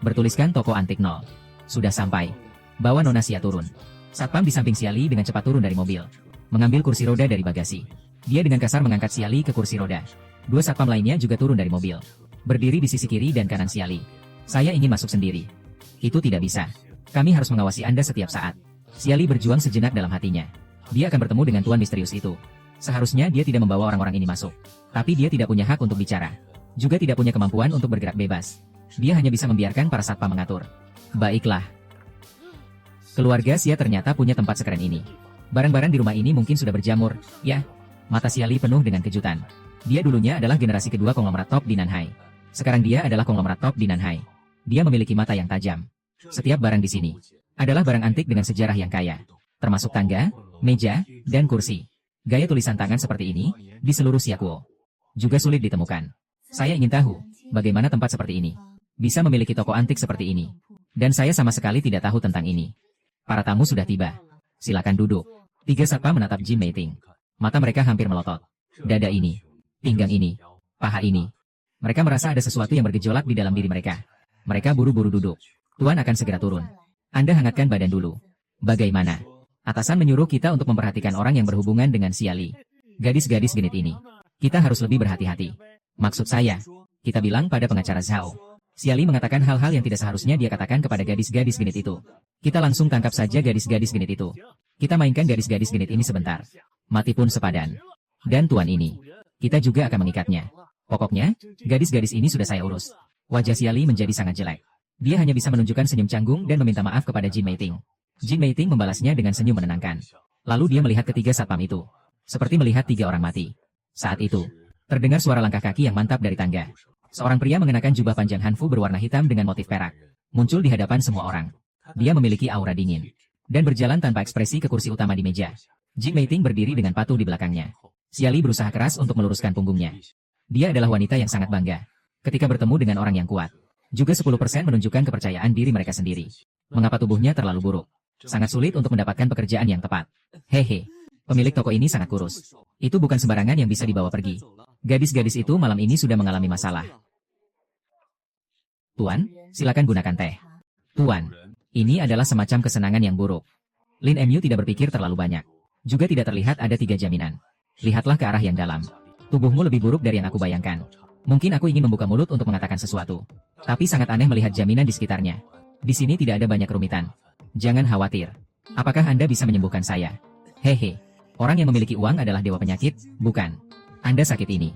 Bertuliskan toko antik 0. Sudah sampai. Bawa Nona Xia turun. Satpam di samping Xiali dengan cepat turun dari mobil. Mengambil kursi roda dari bagasi. Dia dengan kasar mengangkat Xiali ke kursi roda. 2 satpam lainnya juga turun dari mobil. Berdiri di sisi kiri dan kanan Xiali. Saya ingin masuk sendiri. Itu tidak bisa. Kami harus mengawasi Anda setiap saat. Xiali berjuang sejenak dalam hatinya. Dia akan bertemu dengan tuan misterius itu. Seharusnya dia tidak membawa orang-orang ini masuk. Tapi dia tidak punya hak untuk bicara. Juga tidak punya kemampuan untuk bergerak bebas. Dia hanya bisa membiarkan para satpam mengatur. Baiklah. Keluarga Xia ternyata punya tempat sekeren ini. Barang-barang di rumah ini mungkin sudah berjamur. Ya. Mata Xiali penuh dengan kejutan. Dia dulunya adalah generasi kedua konglomerat top di Nanhai. Sekarang dia adalah konglomerat top di Nanhai. Dia memiliki mata yang tajam. Setiap barang di sini adalah barang antik dengan sejarah yang kaya, termasuk tangga, meja, dan kursi. Gaya tulisan tangan seperti ini di seluruh Xiakuo juga sulit ditemukan. Saya ingin tahu bagaimana tempat seperti ini bisa memiliki toko antik seperti ini. Dan saya sama sekali tidak tahu tentang ini. Para tamu sudah tiba. Silakan duduk. 3 satpam menatap Jin Meiting. Mata mereka hampir melotot. Dada ini, pinggang ini, paha ini. Mereka merasa ada sesuatu yang bergejolak di dalam diri mereka. Mereka buru-buru duduk. Tuan akan segera turun. Anda hangatkan badan dulu. Bagaimana? Atasan menyuruh kita untuk memperhatikan orang yang berhubungan dengan Xiali. Gadis-gadis genit ini. Kita harus lebih berhati-hati. Maksud saya, kita bilang pada pengacara Zhao. Xiali mengatakan hal-hal yang tidak seharusnya dia katakan kepada gadis-gadis genit itu. Kita langsung tangkap saja gadis-gadis genit itu. Kita mainkan gadis-gadis genit ini sebentar. Mati pun sepadan. Dan tuan ini. Kita juga akan mengikatnya. Pokoknya, gadis-gadis ini sudah saya urus. Wajah Xiali menjadi sangat jelek. Dia hanya bisa menunjukkan senyum canggung dan meminta maaf kepada Jin Meiting. Jin Meiting membalasnya dengan senyum menenangkan. Lalu dia melihat ketiga satpam itu. Seperti melihat 3 orang mati. Saat itu, terdengar suara langkah kaki yang mantap dari tangga. Seorang pria mengenakan jubah panjang hanfu berwarna hitam dengan motif perak. Muncul di hadapan semua orang. Dia memiliki aura dingin. Dan berjalan tanpa ekspresi ke kursi utama di meja. Jin Meiting berdiri dengan patuh di belakangnya. Xiali berusaha keras untuk meluruskan punggungnya. Dia adalah wanita yang sangat bangga. Ketika bertemu dengan orang yang kuat. Juga 10% menunjukkan kepercayaan diri mereka sendiri. Mengapa tubuhnya terlalu buruk? Sangat sulit untuk mendapatkan pekerjaan yang tepat. Hehe. Pemilik toko ini sangat kurus. Itu bukan sembarangan yang bisa dibawa pergi. Gadis-gadis itu malam ini sudah mengalami masalah. Tuan, silakan gunakan teh. Tuan, ini adalah semacam kesenangan yang buruk. Lin Mu tidak berpikir terlalu banyak. Juga tidak terlihat ada 3 jaminan. Lihatlah ke arah yang dalam. Tubuhmu lebih buruk dari yang aku bayangkan. Mungkin aku ingin membuka mulut untuk mengatakan sesuatu. Tapi sangat aneh melihat jaminan di sekitarnya. Di sini tidak ada banyak kerumitan. Jangan khawatir. Apakah Anda bisa menyembuhkan saya? Hehe. Orang yang memiliki uang adalah dewa penyakit, bukan? Anda sakit ini.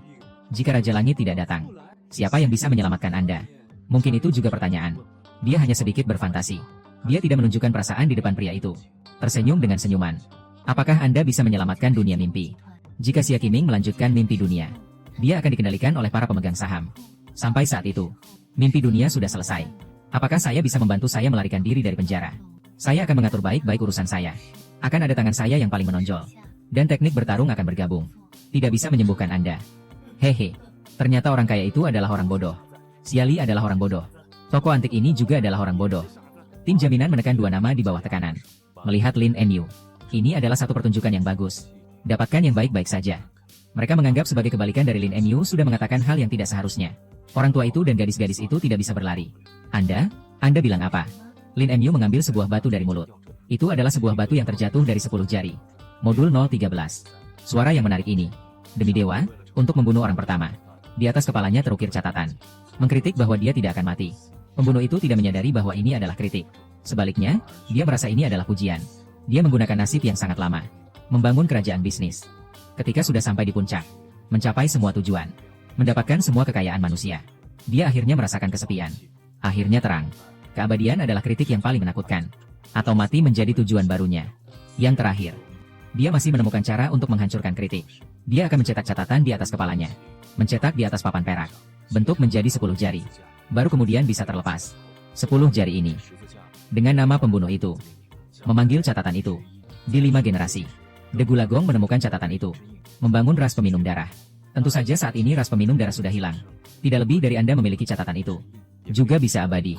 Jika Raja Langit tidak datang, siapa yang bisa menyelamatkan Anda? Mungkin itu juga pertanyaan. Dia hanya sedikit berfantasi. Dia tidak menunjukkan perasaan di depan pria itu. Tersenyum dengan senyuman. Apakah Anda bisa menyelamatkan dunia mimpi? Jika Xia Qiming melanjutkan mimpi dunia, dia akan dikendalikan oleh para pemegang saham. Sampai saat itu, mimpi dunia sudah selesai. Apakah saya bisa membantu saya melarikan diri dari penjara? Saya akan mengatur baik-baik urusan saya. Akan ada tangan saya yang paling menonjol. Dan teknik bertarung akan bergabung. Tidak bisa menyembuhkan Anda. Hehe. Ternyata orang kaya itu adalah orang bodoh. Xia Li adalah orang bodoh. Toko antik ini juga adalah orang bodoh. Tim jaminan menekan 2 nama di bawah tekanan. Melihat Lin Mu. Ini adalah satu pertunjukan yang bagus. Dapatkan yang baik-baik saja. Mereka menganggap sebagai kebalikan dari Lin Mu sudah mengatakan hal yang tidak seharusnya. Orang tua itu dan gadis-gadis itu tidak bisa berlari. Anda bilang apa? Lin Mu mengambil sebuah batu dari mulut. Itu adalah sebuah batu yang terjatuh dari 10 jari. Modul 013. Suara yang menarik ini. Demi dewa, untuk membunuh orang pertama. Di atas kepalanya terukir catatan. Mengkritik bahwa dia tidak akan mati. Pembunuh itu tidak menyadari bahwa ini adalah kritik. Sebaliknya, dia merasa ini adalah pujian. Dia menggunakan nasib yang sangat lama. Membangun kerajaan bisnis. Ketika sudah sampai di puncak, mencapai semua tujuan, mendapatkan semua kekayaan manusia, dia akhirnya merasakan kesepian. Akhirnya terang. Keabadian adalah kritik yang paling menakutkan. Atau mati menjadi tujuan barunya. Yang terakhir, dia masih menemukan cara untuk menghancurkan kritik. Dia akan mencetak catatan di atas kepalanya. Mencetak di atas papan perak. Bentuk menjadi 10 jari. Baru kemudian bisa terlepas. 10 jari ini. Dengan nama pembunuh itu. Memanggil catatan itu. Di 5 generasi. Degulagong menemukan catatan itu. Membangun ras peminum darah. Tentu saja saat ini ras peminum darah sudah hilang. Tidak lebih dari Anda memiliki catatan itu. Juga bisa abadi.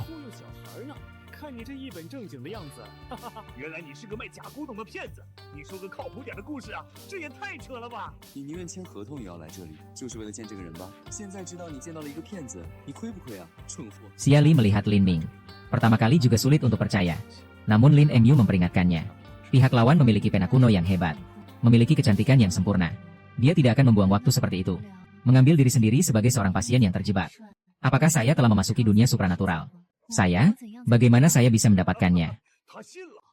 正经的样子，哈哈哈！原来你是个卖假古董的骗子。你说个靠谱点的故事啊，这也太扯了吧！你宁愿签合同也要来这里，就是为了见这个人吧？现在知道你见到了一个骗子，你亏不亏啊？蠢货！Xia Li melihat Lin Ming. Pertama kali juga sulit untuk percaya. Namun Lin Mu memperingatkannya. Pihak lawan memiliki pena kuno yang hebat. Memiliki kecantikan yang sempurna. Dia tidak akan membuang waktu seperti itu. Mengambil diri sendiri sebagai seorang pasien yang terjebak. Apakah saya telah memasuki dunia supranatural? Saya? Bagaimana saya bisa mendapatkannya?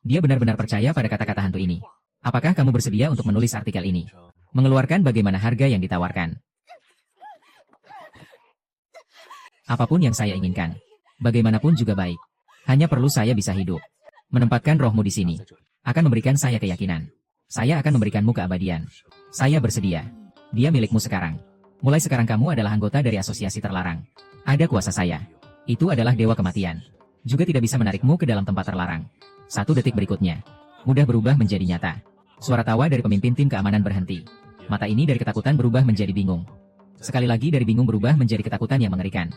Dia benar-benar percaya pada kata-kata hantu ini. Apakah kamu bersedia untuk menulis artikel ini? Mengeluarkan bagaimana harga yang ditawarkan. Apapun yang saya inginkan. Bagaimanapun juga baik. Hanya perlu saya bisa hidup. Menempatkan rohmu di sini. Akan memberikan saya keyakinan. Saya akan memberikanmu keabadian. Saya bersedia. Dia milikmu sekarang. Mulai sekarang kamu adalah anggota dari asosiasi terlarang. Ada kuasa saya. Itu adalah dewa kematian. Juga tidak bisa menarikmu ke dalam tempat terlarang. 1 detik berikutnya. Mudah berubah menjadi nyata. Suara tawa dari pemimpin tim keamanan berhenti. Mata ini dari ketakutan berubah menjadi bingung. Sekali lagi dari bingung berubah menjadi ketakutan yang mengerikan.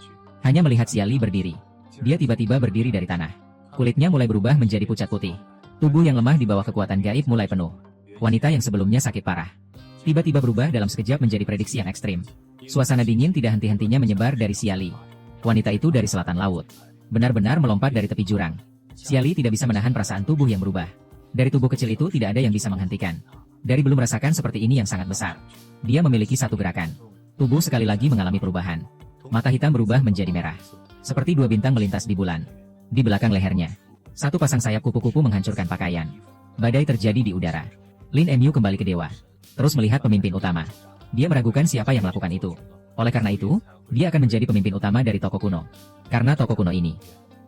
Hanya melihat Xia Li berdiri. Dia tiba-tiba berdiri dari tanah. Kulitnya mulai berubah menjadi pucat putih. Tubuh yang lemah di bawah kekuatan gaib mulai penuh. Wanita yang sebelumnya sakit parah. Tiba-tiba berubah dalam sekejap menjadi prediksi yang ekstrim. Suasana dingin tidak henti-hentinya menyebar dari Xia Li. Wanita itu dari selatan laut. Benar-benar melompat dari tepi jurang. Xia Li tidak bisa menahan perasaan tubuh yang berubah. Dari tubuh kecil itu tidak ada yang bisa menghentikan. Dari belum merasakan seperti ini yang sangat besar. Dia memiliki satu gerakan. Tubuh sekali lagi mengalami perubahan. Mata hitam berubah menjadi merah. Seperti 2 bintang melintas di bulan. Di belakang lehernya. 1 pasang sayap kupu-kupu menghancurkan pakaian. Badai terjadi di udara. Lin Mu kembali ke dewa. Terus melihat pemimpin utama. Dia meragukan siapa yang melakukan itu. Oleh karena itu, dia akan menjadi pemimpin utama dari toko kuno. Karena toko kuno ini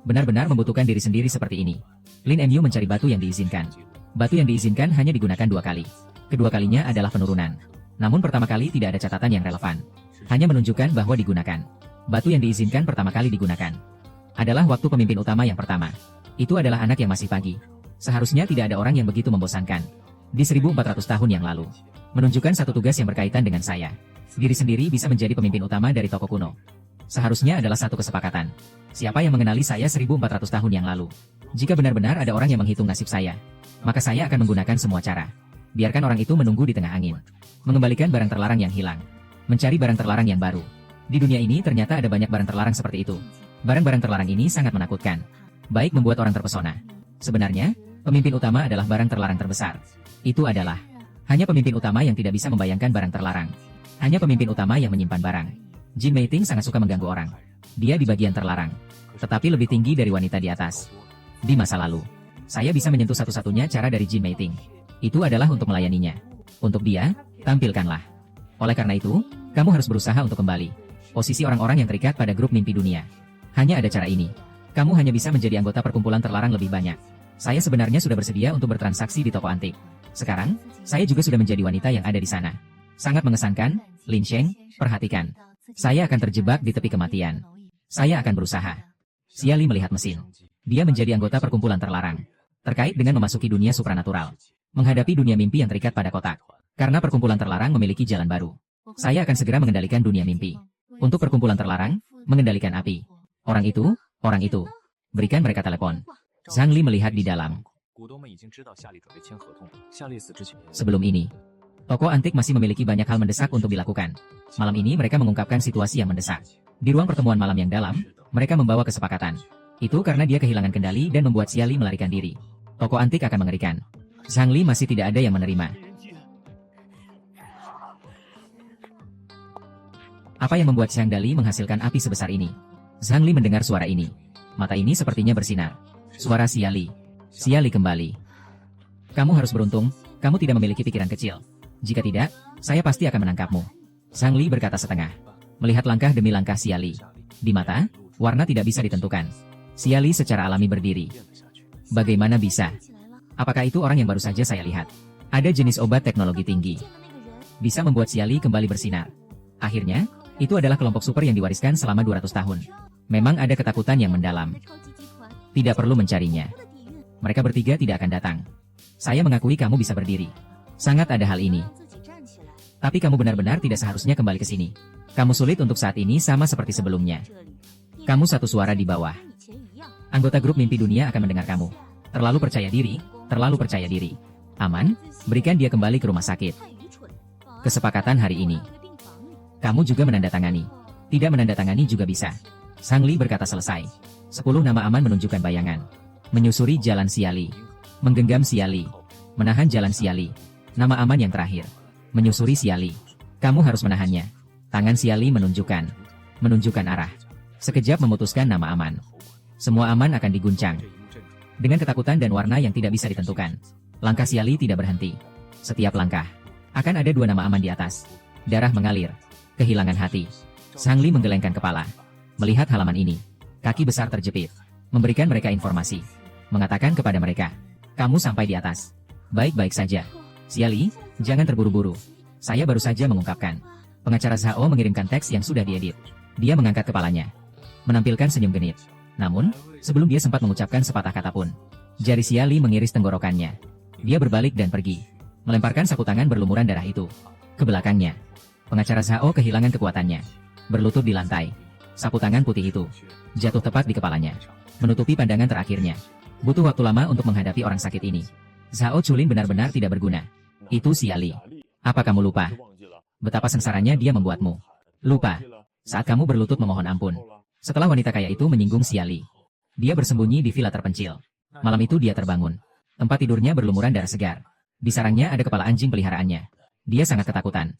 benar-benar membutuhkan diri sendiri seperti ini. Lin Mu mencari batu yang diizinkan. Batu yang diizinkan hanya digunakan 2 kali. Kedua kalinya adalah penurunan. Namun pertama kali tidak ada catatan yang relevan. Hanya menunjukkan bahwa digunakan. Batu yang diizinkan pertama kali digunakan adalah waktu pemimpin utama yang pertama. Itu adalah anak yang masih pagi. Seharusnya tidak ada orang yang begitu membosankan. Di 1400 tahun yang lalu. Menunjukkan satu tugas yang berkaitan dengan saya. Diri sendiri bisa menjadi pemimpin utama dari toko kuno. Seharusnya adalah satu kesepakatan. Siapa yang mengenali saya 1400 tahun yang lalu? Jika benar-benar ada orang yang menghitung nasib saya, maka saya akan menggunakan semua cara. Biarkan orang itu menunggu di tengah angin. Mengembalikan barang terlarang yang hilang. Mencari barang terlarang yang baru. Di dunia ini ternyata ada banyak barang terlarang seperti itu. Barang-barang terlarang ini sangat menakutkan. Baik membuat orang terpesona. Sebenarnya, pemimpin utama adalah barang terlarang terbesar. Itu adalah hanya pemimpin utama yang tidak bisa membayangkan barang terlarang. Hanya pemimpin utama yang menyimpan barang. Jin Meiting sangat suka mengganggu orang. Dia di bagian terlarang, tetapi lebih tinggi dari wanita di atas. Di masa lalu, saya bisa menyentuh satu-satunya cara dari Jin Meiting. Itu adalah untuk melayaninya. Untuk dia, tampilkanlah. Oleh karena itu, kamu harus berusaha untuk kembali. Posisi orang-orang yang terikat pada grup mimpi dunia. Hanya ada cara ini. Kamu hanya bisa menjadi anggota perkumpulan terlarang lebih banyak. Saya sebenarnya sudah bersedia untuk bertransaksi di toko antik. Sekarang, saya juga sudah menjadi wanita yang ada di sana. Sangat mengesankan, Lin Sheng, perhatikan. Saya akan terjebak di tepi kematian. Saya akan berusaha. Xia Li melihat mesin. Dia menjadi anggota perkumpulan terlarang. Terkait dengan memasuki dunia supranatural. Menghadapi dunia mimpi yang terikat pada kotak. Karena perkumpulan terlarang memiliki jalan baru. Saya akan segera mengendalikan dunia mimpi. Untuk perkumpulan terlarang, mengendalikan api. Orang itu. Berikan mereka telepon. Zhang Li melihat di dalam. Sebelum ini, toko antik masih memiliki banyak hal mendesak untuk dilakukan. Malam ini mereka mengungkapkan situasi yang mendesak. Di ruang pertemuan malam yang dalam, mereka membawa kesepakatan. Itu karena dia kehilangan kendali dan membuat Xia Li melarikan diri. Toko antik akan mengerikan. Zhang Li masih tidak ada yang menerima. Apa yang membuat Xiang Dali menghasilkan api sebesar ini? Zhang Li mendengar suara ini. Mata ini sepertinya bersinar. Suara Xia Li. Xia Li kembali. Kamu harus beruntung, kamu tidak memiliki pikiran kecil. Jika tidak, saya pasti akan menangkapmu. Zhang Li berkata setengah. Melihat langkah demi langkah Xia Li. Di mata, warna tidak bisa ditentukan. Xia Li secara alami berdiri. Bagaimana bisa? Apakah itu orang yang baru saja saya lihat? Ada jenis obat teknologi tinggi. Bisa membuat Xia Li kembali bersinar. Akhirnya, itu adalah kelompok super yang diwariskan selama 200 tahun. Memang ada ketakutan yang mendalam. Tidak perlu mencarinya. Mereka bertiga tidak akan datang. Saya mengakui kamu bisa berdiri. Sangat ada hal ini. Tapi kamu benar-benar tidak seharusnya kembali ke sini. Kamu sulit untuk saat ini sama seperti sebelumnya. Kamu satu suara di bawah. Anggota grup mimpi dunia akan mendengar kamu. Terlalu percaya diri, terlalu percaya diri. Aman, berikan dia kembali ke rumah sakit. Kesepakatan hari ini. Kamu juga menandatangani. Tidak menandatangani juga bisa. Zhang Li berkata selesai. 10 nama aman menunjukkan bayangan. Menyusuri jalan Xia Li. Menggenggam Xia Li. Menahan jalan Xia Li. Nama aman yang terakhir. Menyusuri Xia Li. Kamu harus menahannya. Tangan Xia Li menunjukkan arah. Sekejap memutuskan nama aman. Semua aman akan diguncang. Dengan ketakutan dan warna yang tidak bisa ditentukan. Langkah Xia Li tidak berhenti. Setiap langkah. Akan ada 2 nama aman di atas. Darah mengalir. Kehilangan hati. Zhang Li menggelengkan kepala. Melihat halaman ini. Kaki besar terjepit. Memberikan mereka informasi. Mengatakan kepada mereka. Kamu sampai di atas. Baik-baik saja. Xia Li, jangan terburu-buru. Saya baru saja mengungkapkan. Pengacara Zhao mengirimkan teks yang sudah diedit. Dia mengangkat kepalanya. Menampilkan senyum genit. Namun, sebelum dia sempat mengucapkan sepatah kata pun. Jari Xia Li mengiris tenggorokannya. Dia berbalik dan pergi. Melemparkan sapu tangan berlumuran darah itu. Ke belakangnya. Pengacara Zhao kehilangan kekuatannya. Berlutut di lantai. Sapu tangan putih itu jatuh tepat di kepalanya. Menutupi pandangan terakhirnya. Butuh waktu lama untuk menghadapi orang sakit ini. Zhao Chulin benar-benar tidak berguna. Itu Xia Li. Apa kamu lupa? Betapa sengsaranya dia membuatmu. Lupa. Saat kamu berlutut memohon ampun. Setelah wanita kaya itu menyinggung Xia Li. Dia bersembunyi di villa terpencil. Malam itu dia terbangun. Tempat tidurnya berlumuran darah segar. Di sarangnya ada kepala anjing peliharaannya. Dia sangat ketakutan.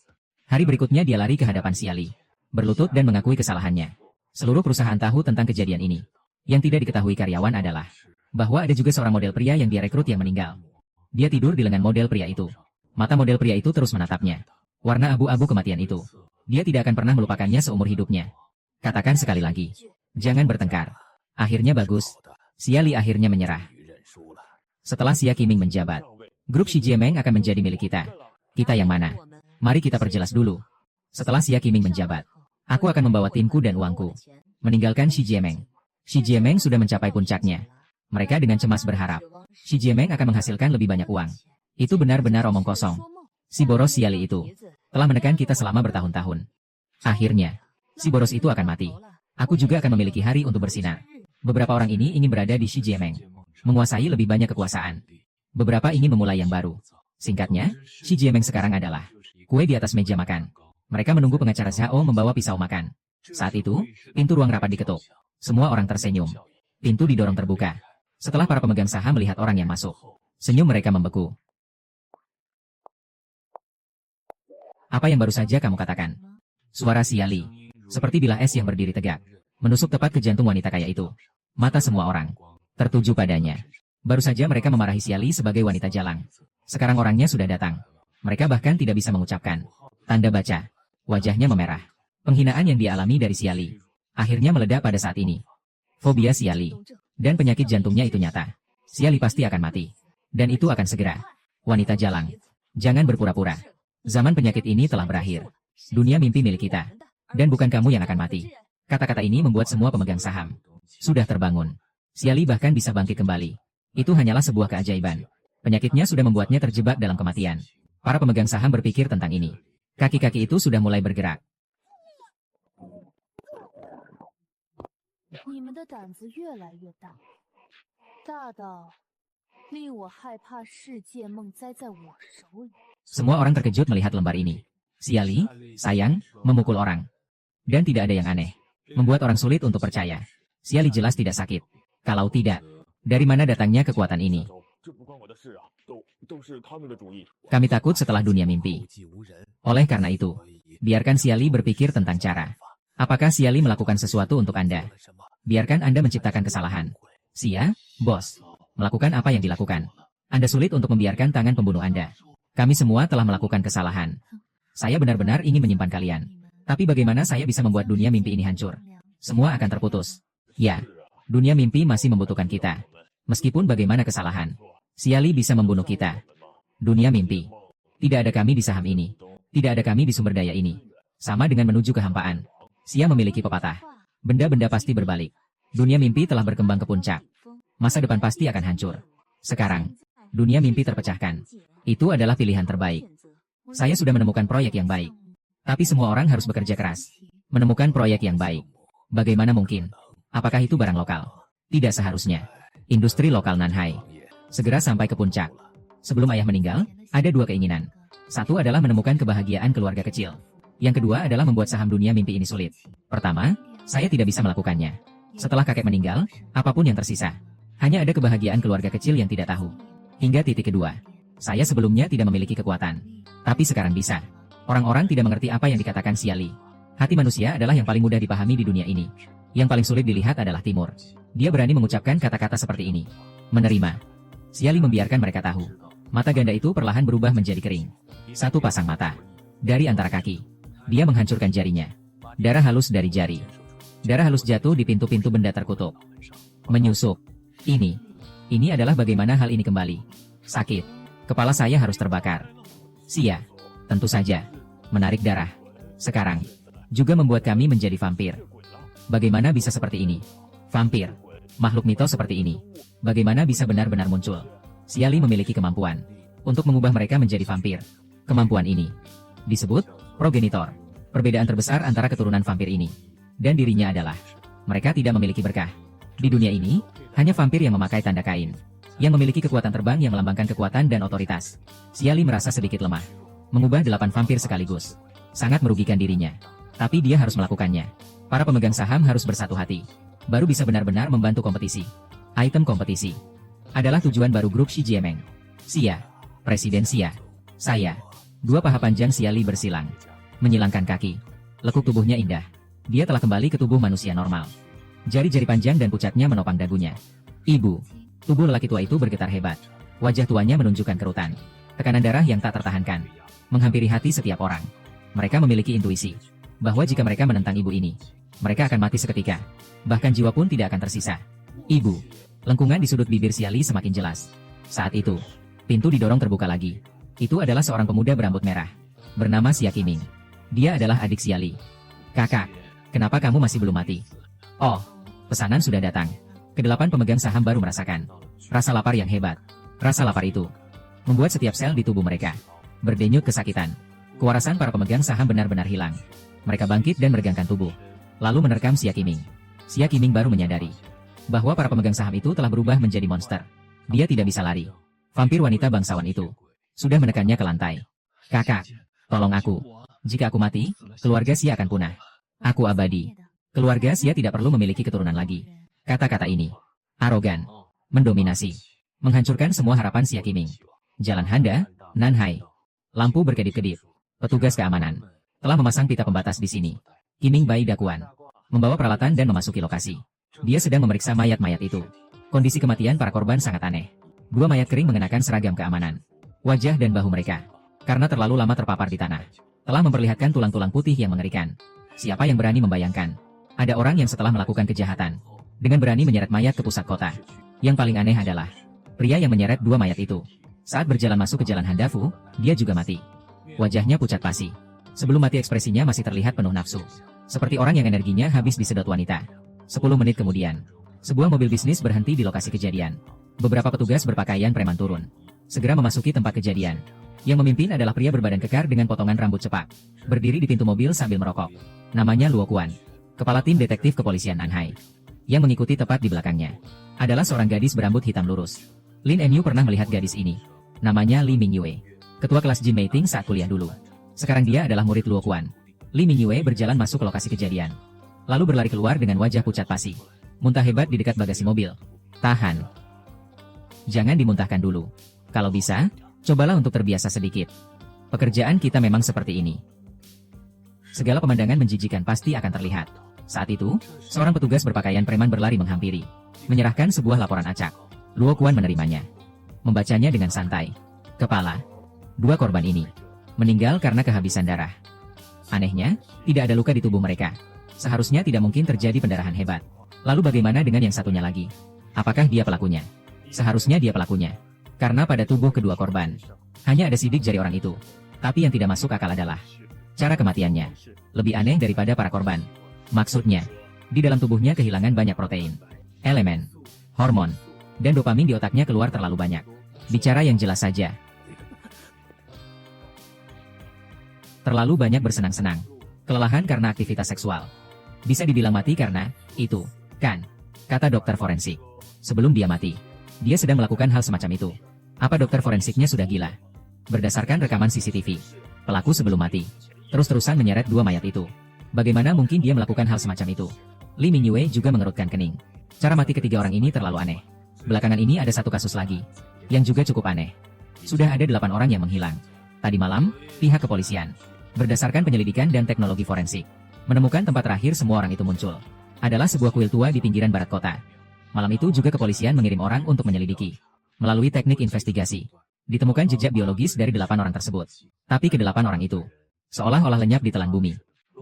Hari berikutnya dia lari ke hadapan Xia Li. Berlutut dan mengakui kesalahannya. Seluruh perusahaan tahu tentang kejadian ini. Yang tidak diketahui karyawan adalah bahwa ada juga seorang model pria yang dia rekrut yang meninggal. Dia tidur di lengan model pria itu. Mata model pria itu terus menatapnya. Warna abu-abu kematian itu. Dia tidak akan pernah melupakannya seumur hidupnya. Katakan sekali lagi. Jangan bertengkar. Akhirnya bagus. Xia Li akhirnya menyerah. Setelah Xia Qiming menjabat, grup Xi Jiemeng akan menjadi milik kita. Kita yang mana? Mari kita perjelas dulu. Setelah Xia Qiming menjabat, aku akan membawa timku dan uangku. Meninggalkan Xi Jiemeng. Xi Jiemeng sudah mencapai puncaknya. Mereka dengan cemas berharap Xi Jiemeng akan menghasilkan lebih banyak uang. Itu benar-benar omong kosong. Si boros Xia Li itu telah menekan kita selama bertahun-tahun. Akhirnya, si boros itu akan mati. Aku juga akan memiliki hari untuk bersinar. Beberapa orang ini ingin berada di Xi Jiemeng, menguasai lebih banyak kekuasaan. Beberapa ingin memulai yang baru. Singkatnya, Xi Jiemeng sekarang adalah kue di atas meja makan. Mereka menunggu pengacara Zhao membawa pisau makan. Saat itu, pintu ruang rapat diketuk. Semua orang tersenyum. Pintu didorong terbuka. Setelah para pemegang saham melihat orang yang masuk, senyum mereka membeku. Apa yang baru saja kamu katakan? Suara Xiali, seperti bilah es yang berdiri tegak, menusuk tepat ke jantung wanita kaya itu. Mata semua orang tertuju padanya. Baru saja mereka memarahi Xiali sebagai wanita jalang. Sekarang orangnya sudah datang. Mereka bahkan tidak bisa mengucapkan tanda baca. Wajahnya memerah. Penghinaan yang dialami dari Xiali akhirnya meledak pada saat ini. Fobia Xiali dan penyakit jantungnya itu nyata. Xiali pasti akan mati. Dan itu akan segera. Wanita jalang, jangan berpura-pura. Zaman penyakit ini telah berakhir. Dunia mimpi milik kita. Dan bukan kamu yang akan mati. Kata-kata ini membuat semua pemegang saham sudah terbangun. Xiali bahkan bisa bangkit kembali. Itu hanyalah sebuah keajaiban. Penyakitnya sudah membuatnya terjebak dalam kematian. Para pemegang saham berpikir tentang ini. Kaki-kaki itu sudah mulai bergerak. 你们的胆子越来越大，大到令我害怕世界梦栽在我手里。 Semua orang terkejut melihat lembar ini. Xiali, sayang, memukul orang. Dan tidak ada yang aneh. Membuat orang sulit untuk percaya. Xiali jelas tidak sakit. Kalau tidak, dari mana datangnya kekuatan ini? Kami takut setelah dunia mimpi. Oleh karena itu, biarkan Xiali berpikir tentang cara. Apakah Xiali melakukan sesuatu untuk Anda? Biarkan Anda menciptakan kesalahan. Xia, bos, melakukan apa yang dilakukan. Anda sulit untuk membiarkan tangan pembunuh Anda. Kami semua telah melakukan kesalahan. Saya benar-benar ingin menyimpan kalian. Tapi bagaimana saya bisa membuat dunia mimpi ini hancur? Semua akan terputus. Ya, dunia mimpi masih membutuhkan kita. Meskipun bagaimana kesalahan, Xiali bisa membunuh kita. Dunia mimpi. Tidak ada kami di saham ini. Tidak ada kami di sumber daya ini. Sama dengan menuju kehampaan. Xia memiliki pepatah. Benda-benda pasti berbalik. Dunia mimpi telah berkembang ke puncak. Masa depan pasti akan hancur. Sekarang, dunia mimpi terpecahkan. Itu adalah pilihan terbaik. Saya sudah menemukan proyek yang baik. Tapi semua orang harus bekerja keras. Menemukan proyek yang baik. Bagaimana mungkin? Apakah itu barang lokal? Tidak seharusnya. Industri lokal Nanhai. Segera sampai ke puncak. Sebelum ayah meninggal, ada dua keinginan. Satu adalah menemukan kebahagiaan keluarga kecil. Yang kedua adalah membuat saham dunia mimpi ini sulit. Pertama, saya tidak bisa melakukannya. Setelah kakek meninggal, apapun yang tersisa. Hanya ada kebahagiaan keluarga kecil yang tidak tahu. Hingga titik kedua. Saya sebelumnya tidak memiliki kekuatan. Tapi sekarang bisa. Orang-orang tidak mengerti apa yang dikatakan Xiali. Hati manusia adalah yang paling mudah dipahami di dunia ini. Yang paling sulit dilihat adalah timur. Dia berani mengucapkan kata-kata seperti ini. Menerima. Xiali membiarkan mereka tahu. Mata ganda itu perlahan berubah menjadi kering. Satu pasang mata. Dari antara kaki. Dia menghancurkan jarinya. Darah halus dari jari. Darah halus jatuh di pintu-pintu benda terkutuk. Menyusup. Ini adalah bagaimana hal ini kembali. Sakit. Kepala saya harus terbakar. Xia. Tentu saja. Menarik darah. Sekarang. Juga membuat kami menjadi vampir. Bagaimana bisa seperti ini? Vampir. Makhluk mitos seperti ini. Bagaimana bisa benar-benar muncul? Xiali memiliki kemampuan untuk mengubah mereka menjadi vampir. Kemampuan ini disebut progenitor. Perbedaan terbesar antara keturunan vampir ini dan dirinya adalah mereka tidak memiliki berkah. Di dunia ini, hanya vampir yang memakai tanda kain, yang memiliki kekuatan terbang yang melambangkan kekuatan dan otoritas. Xiali merasa sedikit lemah. Mengubah 8 vampir sekaligus sangat merugikan dirinya. Tapi dia harus melakukannya. Para pemegang saham harus bersatu hati. Baru bisa benar-benar membantu kompetisi. Item kompetisi adalah tujuan baru grup Xi Jiemeng. Xia, Presiden Xia. Saya. Dua paha panjang Xiali bersilang. Menyilangkan kaki. Lekuk tubuhnya indah. Dia telah kembali ke tubuh manusia normal. Jari-jari panjang dan pucatnya menopang dagunya. Ibu. Tubuh lelaki tua itu bergetar hebat. Wajah tuanya menunjukkan kerutan. Tekanan darah yang tak tertahankan. Menghampiri hati setiap orang. Mereka memiliki intuisi. Bahwa jika mereka menentang ibu ini, mereka akan mati seketika. Bahkan jiwa pun tidak akan tersisa. Ibu. Lengkungan di sudut bibir Xiali semakin jelas. Saat itu, pintu didorong terbuka lagi. Itu adalah seorang pemuda berambut merah. Bernama Xia Qiming. Dia adalah adik Xiali. Kakak, kenapa kamu masih belum mati? Oh, pesanan sudah datang. Kedelapan pemegang saham baru merasakan rasa lapar yang hebat. Rasa lapar itu membuat setiap sel di tubuh mereka berdenyut kesakitan. Kewarasan para pemegang saham benar-benar hilang. Mereka bangkit dan meregangkan tubuh. lalu menerkam Xia Qiming. Xia Qiming baru menyadari bahwa para pemegang saham itu telah berubah menjadi monster. Dia tidak bisa lari. Vampir wanita bangsawan itu sudah menekannya ke lantai. Kakak, tolong aku. Jika aku mati, keluarga Xia akan punah. Aku abadi. Keluarga Xia tidak perlu memiliki keturunan lagi. Kata-kata ini arogan, mendominasi, menghancurkan semua harapan Xia Qiming. Jalan Handa, Nanhai. Lampu berkedip-kedip. Petugas keamanan telah memasang pita pembatas di sini. Qiming Bai Dakuan membawa peralatan dan memasuki lokasi. Dia sedang memeriksa mayat-mayat itu. Kondisi kematian para korban sangat aneh. 2 mayat kering mengenakan seragam keamanan. Wajah dan bahu mereka, karena terlalu lama terpapar di tanah, telah memperlihatkan tulang-tulang putih yang mengerikan. Siapa yang berani membayangkan? Ada orang yang setelah melakukan kejahatan, dengan berani menyeret mayat ke pusat kota. Yang paling aneh adalah pria yang menyeret 2 mayat itu. Saat berjalan masuk ke jalan Handafu, dia juga mati. Wajahnya pucat pasi. Sebelum mati ekspresinya masih terlihat penuh nafsu. Seperti orang yang energinya habis disedot wanita. 10 menit kemudian, sebuah mobil bisnis berhenti di lokasi kejadian. Beberapa petugas berpakaian preman turun, segera memasuki tempat kejadian. Yang memimpin adalah pria berbadan kekar dengan potongan rambut cepak. Berdiri di pintu mobil sambil merokok. Namanya Luo Kuan, kepala tim detektif kepolisian Nanhai. Yang mengikuti tepat di belakangnya adalah seorang gadis berambut hitam lurus. Lin Enyu pernah melihat gadis ini. Namanya Li Mingyue, ketua kelas Jin Meiting saat kuliah dulu. Sekarang dia adalah murid Luo Kuan. Li Mingyue berjalan masuk ke lokasi kejadian, lalu berlari keluar dengan wajah pucat pasi. Muntah hebat di dekat bagasi mobil. Tahan. Jangan dimuntahkan dulu. Kalau bisa, cobalah untuk terbiasa sedikit. Pekerjaan kita memang seperti ini. Segala pemandangan menjijikan pasti akan terlihat. Saat itu, seorang petugas berpakaian preman berlari menghampiri, menyerahkan sebuah laporan acak. Luo Kuan menerimanya, membacanya dengan santai. Kepala 2 korban ini meninggal karena kehabisan darah. Anehnya, tidak ada luka di tubuh mereka. Seharusnya tidak mungkin terjadi pendarahan hebat. Lalu bagaimana dengan yang satunya lagi? Apakah dia pelakunya? Seharusnya dia pelakunya. Karena pada tubuh kedua korban, hanya ada sidik jari orang itu. Tapi yang tidak masuk akal adalah cara kematiannya. Lebih aneh daripada para korban. Maksudnya, di dalam tubuhnya kehilangan banyak protein, elemen, hormon, dan dopamin di otaknya keluar terlalu banyak. Bicara yang jelas saja. Terlalu banyak bersenang-senang. Kelelahan karena aktivitas seksual. Bisa dibilang mati karena itu, kan? Kata dokter forensik. Sebelum dia mati, dia sedang melakukan hal semacam itu. Apa dokter forensiknya sudah gila? Berdasarkan rekaman CCTV, pelaku sebelum mati terus-terusan menyeret 2 mayat itu. Bagaimana mungkin dia melakukan hal semacam itu? Li Mingyue juga mengerutkan kening. Cara mati ketiga orang ini terlalu aneh. Belakangan ini ada satu kasus lagi, yang juga cukup aneh. Sudah ada 8 orang yang menghilang. Tadi malam, pihak kepolisian, berdasarkan penyelidikan dan teknologi forensik, menemukan tempat terakhir semua orang itu muncul. Adalah sebuah kuil tua di pinggiran barat kota. Malam itu juga kepolisian mengirim orang untuk menyelidiki. Melalui teknik investigasi, ditemukan jejak biologis dari 8 orang tersebut. Tapi ke-8 orang itu seolah-olah lenyap di telan bumi.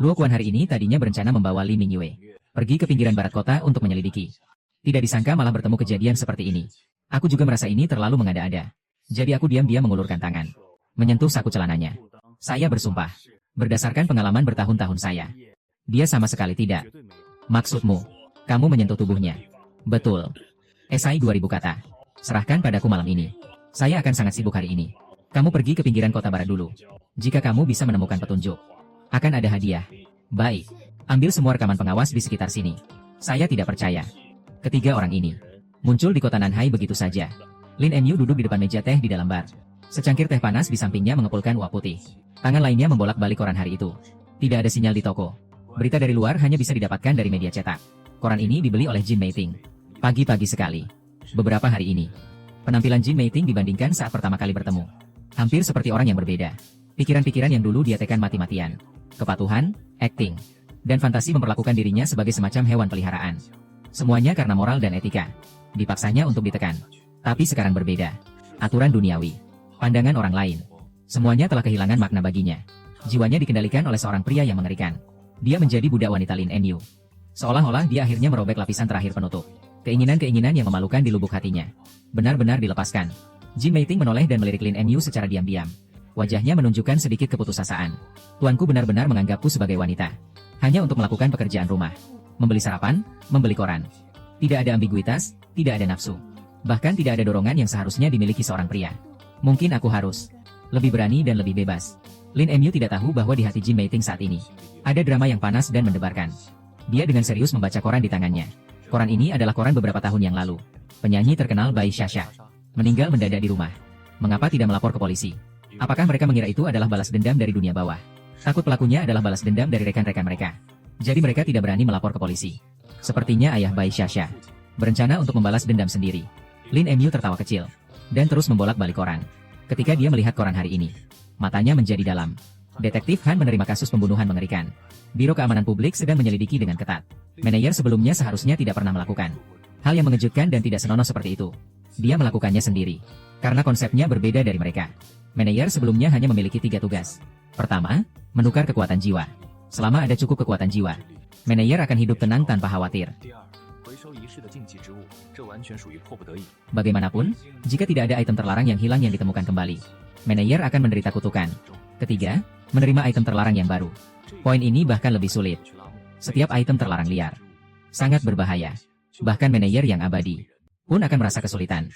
Luo Kuan hari ini tadinya berencana membawa Li Mingyue pergi ke pinggiran barat kota untuk menyelidiki. Tidak disangka malah bertemu kejadian seperti ini. Aku juga merasa ini terlalu mengada-ada. Jadi aku diam-diam mengulurkan tangan, menyentuh saku celananya. Saya bersumpah, berdasarkan pengalaman bertahun-tahun saya, dia sama sekali tidak. Maksudmu, kamu menyentuh tubuhnya? Betul. Esai 2000 kata. Serahkan padaku malam ini. Saya akan sangat sibuk hari ini. Kamu pergi ke pinggiran kota barat dulu. Jika kamu bisa menemukan petunjuk, akan ada hadiah. Baik. Ambil semua rekaman pengawas di sekitar sini. Saya tidak percaya. Ketiga orang ini muncul di kota Nanhai begitu saja. Lin Enyu duduk di depan meja teh di dalam bar. Secangkir teh panas di sampingnya mengepulkan uap putih. Tangan lainnya membolak-balik koran hari itu. Tidak ada sinyal di toko. Berita dari luar hanya bisa didapatkan dari media cetak. Koran ini dibeli oleh Jin Meiting. Pagi-pagi sekali. Beberapa hari ini, penampilan Jin Meiting dibandingkan saat pertama kali bertemu. Hampir seperti orang yang berbeda. Pikiran-pikiran yang dulu dia tekan mati-matian. Kepatuhan, akting, dan fantasi memperlakukan dirinya sebagai semacam hewan peliharaan. Semuanya karena moral dan etika. Dipaksanya untuk ditekan. Tapi sekarang berbeda. Aturan duniawi, pandangan orang lain, semuanya telah kehilangan makna baginya. Jiwanya dikendalikan oleh seorang pria yang mengerikan. Dia menjadi budak wanita Lin Enyu. Seolah-olah dia akhirnya merobek lapisan terakhir penutup. Keinginan-keinginan yang memalukan di lubuk hatinya benar-benar dilepaskan. Jin Meiting menoleh dan melirik Lin Enyu secara diam-diam. Wajahnya menunjukkan sedikit keputusasaan. Tuanku benar-benar menganggapku sebagai wanita. Hanya untuk melakukan pekerjaan rumah. Membeli sarapan, membeli koran. Tidak ada ambiguitas, tidak ada nafsu. Bahkan tidak ada dorongan yang seharusnya dimiliki seorang pria. Mungkin aku harus lebih berani dan lebih bebas. Lin Enyu tidak tahu bahwa di hati Jin Meiting saat ini ada drama yang panas dan mendebarkan. Dia dengan serius membaca koran di tangannya. Koran ini adalah koran beberapa tahun yang lalu. Penyanyi terkenal Bai Shasha meninggal mendadak di rumah. Mengapa tidak melapor ke polisi? Apakah mereka mengira itu adalah balas dendam dari dunia bawah? Takut pelakunya adalah balas dendam dari rekan-rekan mereka. Jadi mereka tidak berani melapor ke polisi. Sepertinya ayah Bai Shasha berencana untuk membalas dendam sendiri. Lin Emil tertawa kecil dan terus membolak-balik koran. Ketika dia melihat koran hari ini, matanya menjadi dalam. Detektif Han menerima kasus pembunuhan mengerikan. Biro Keamanan Publik sedang menyelidiki dengan ketat. Manajer sebelumnya seharusnya tidak pernah melakukan hal yang mengejutkan dan tidak senonoh seperti itu. Dia melakukannya sendiri. Karena konsepnya berbeda dari mereka. Manajer sebelumnya hanya memiliki 3 tugas. Pertama, menukar kekuatan jiwa. Selama ada cukup kekuatan jiwa, manajer akan hidup tenang tanpa khawatir. Bagaimanapun, jika tidak ada item terlarang yang hilang yang ditemukan kembali, manajer akan menderita kutukan. Ketiga, menerima item terlarang yang baru. Poin ini bahkan lebih sulit. Setiap item terlarang liar sangat berbahaya. Bahkan manajer yang abadi pun akan merasa kesulitan.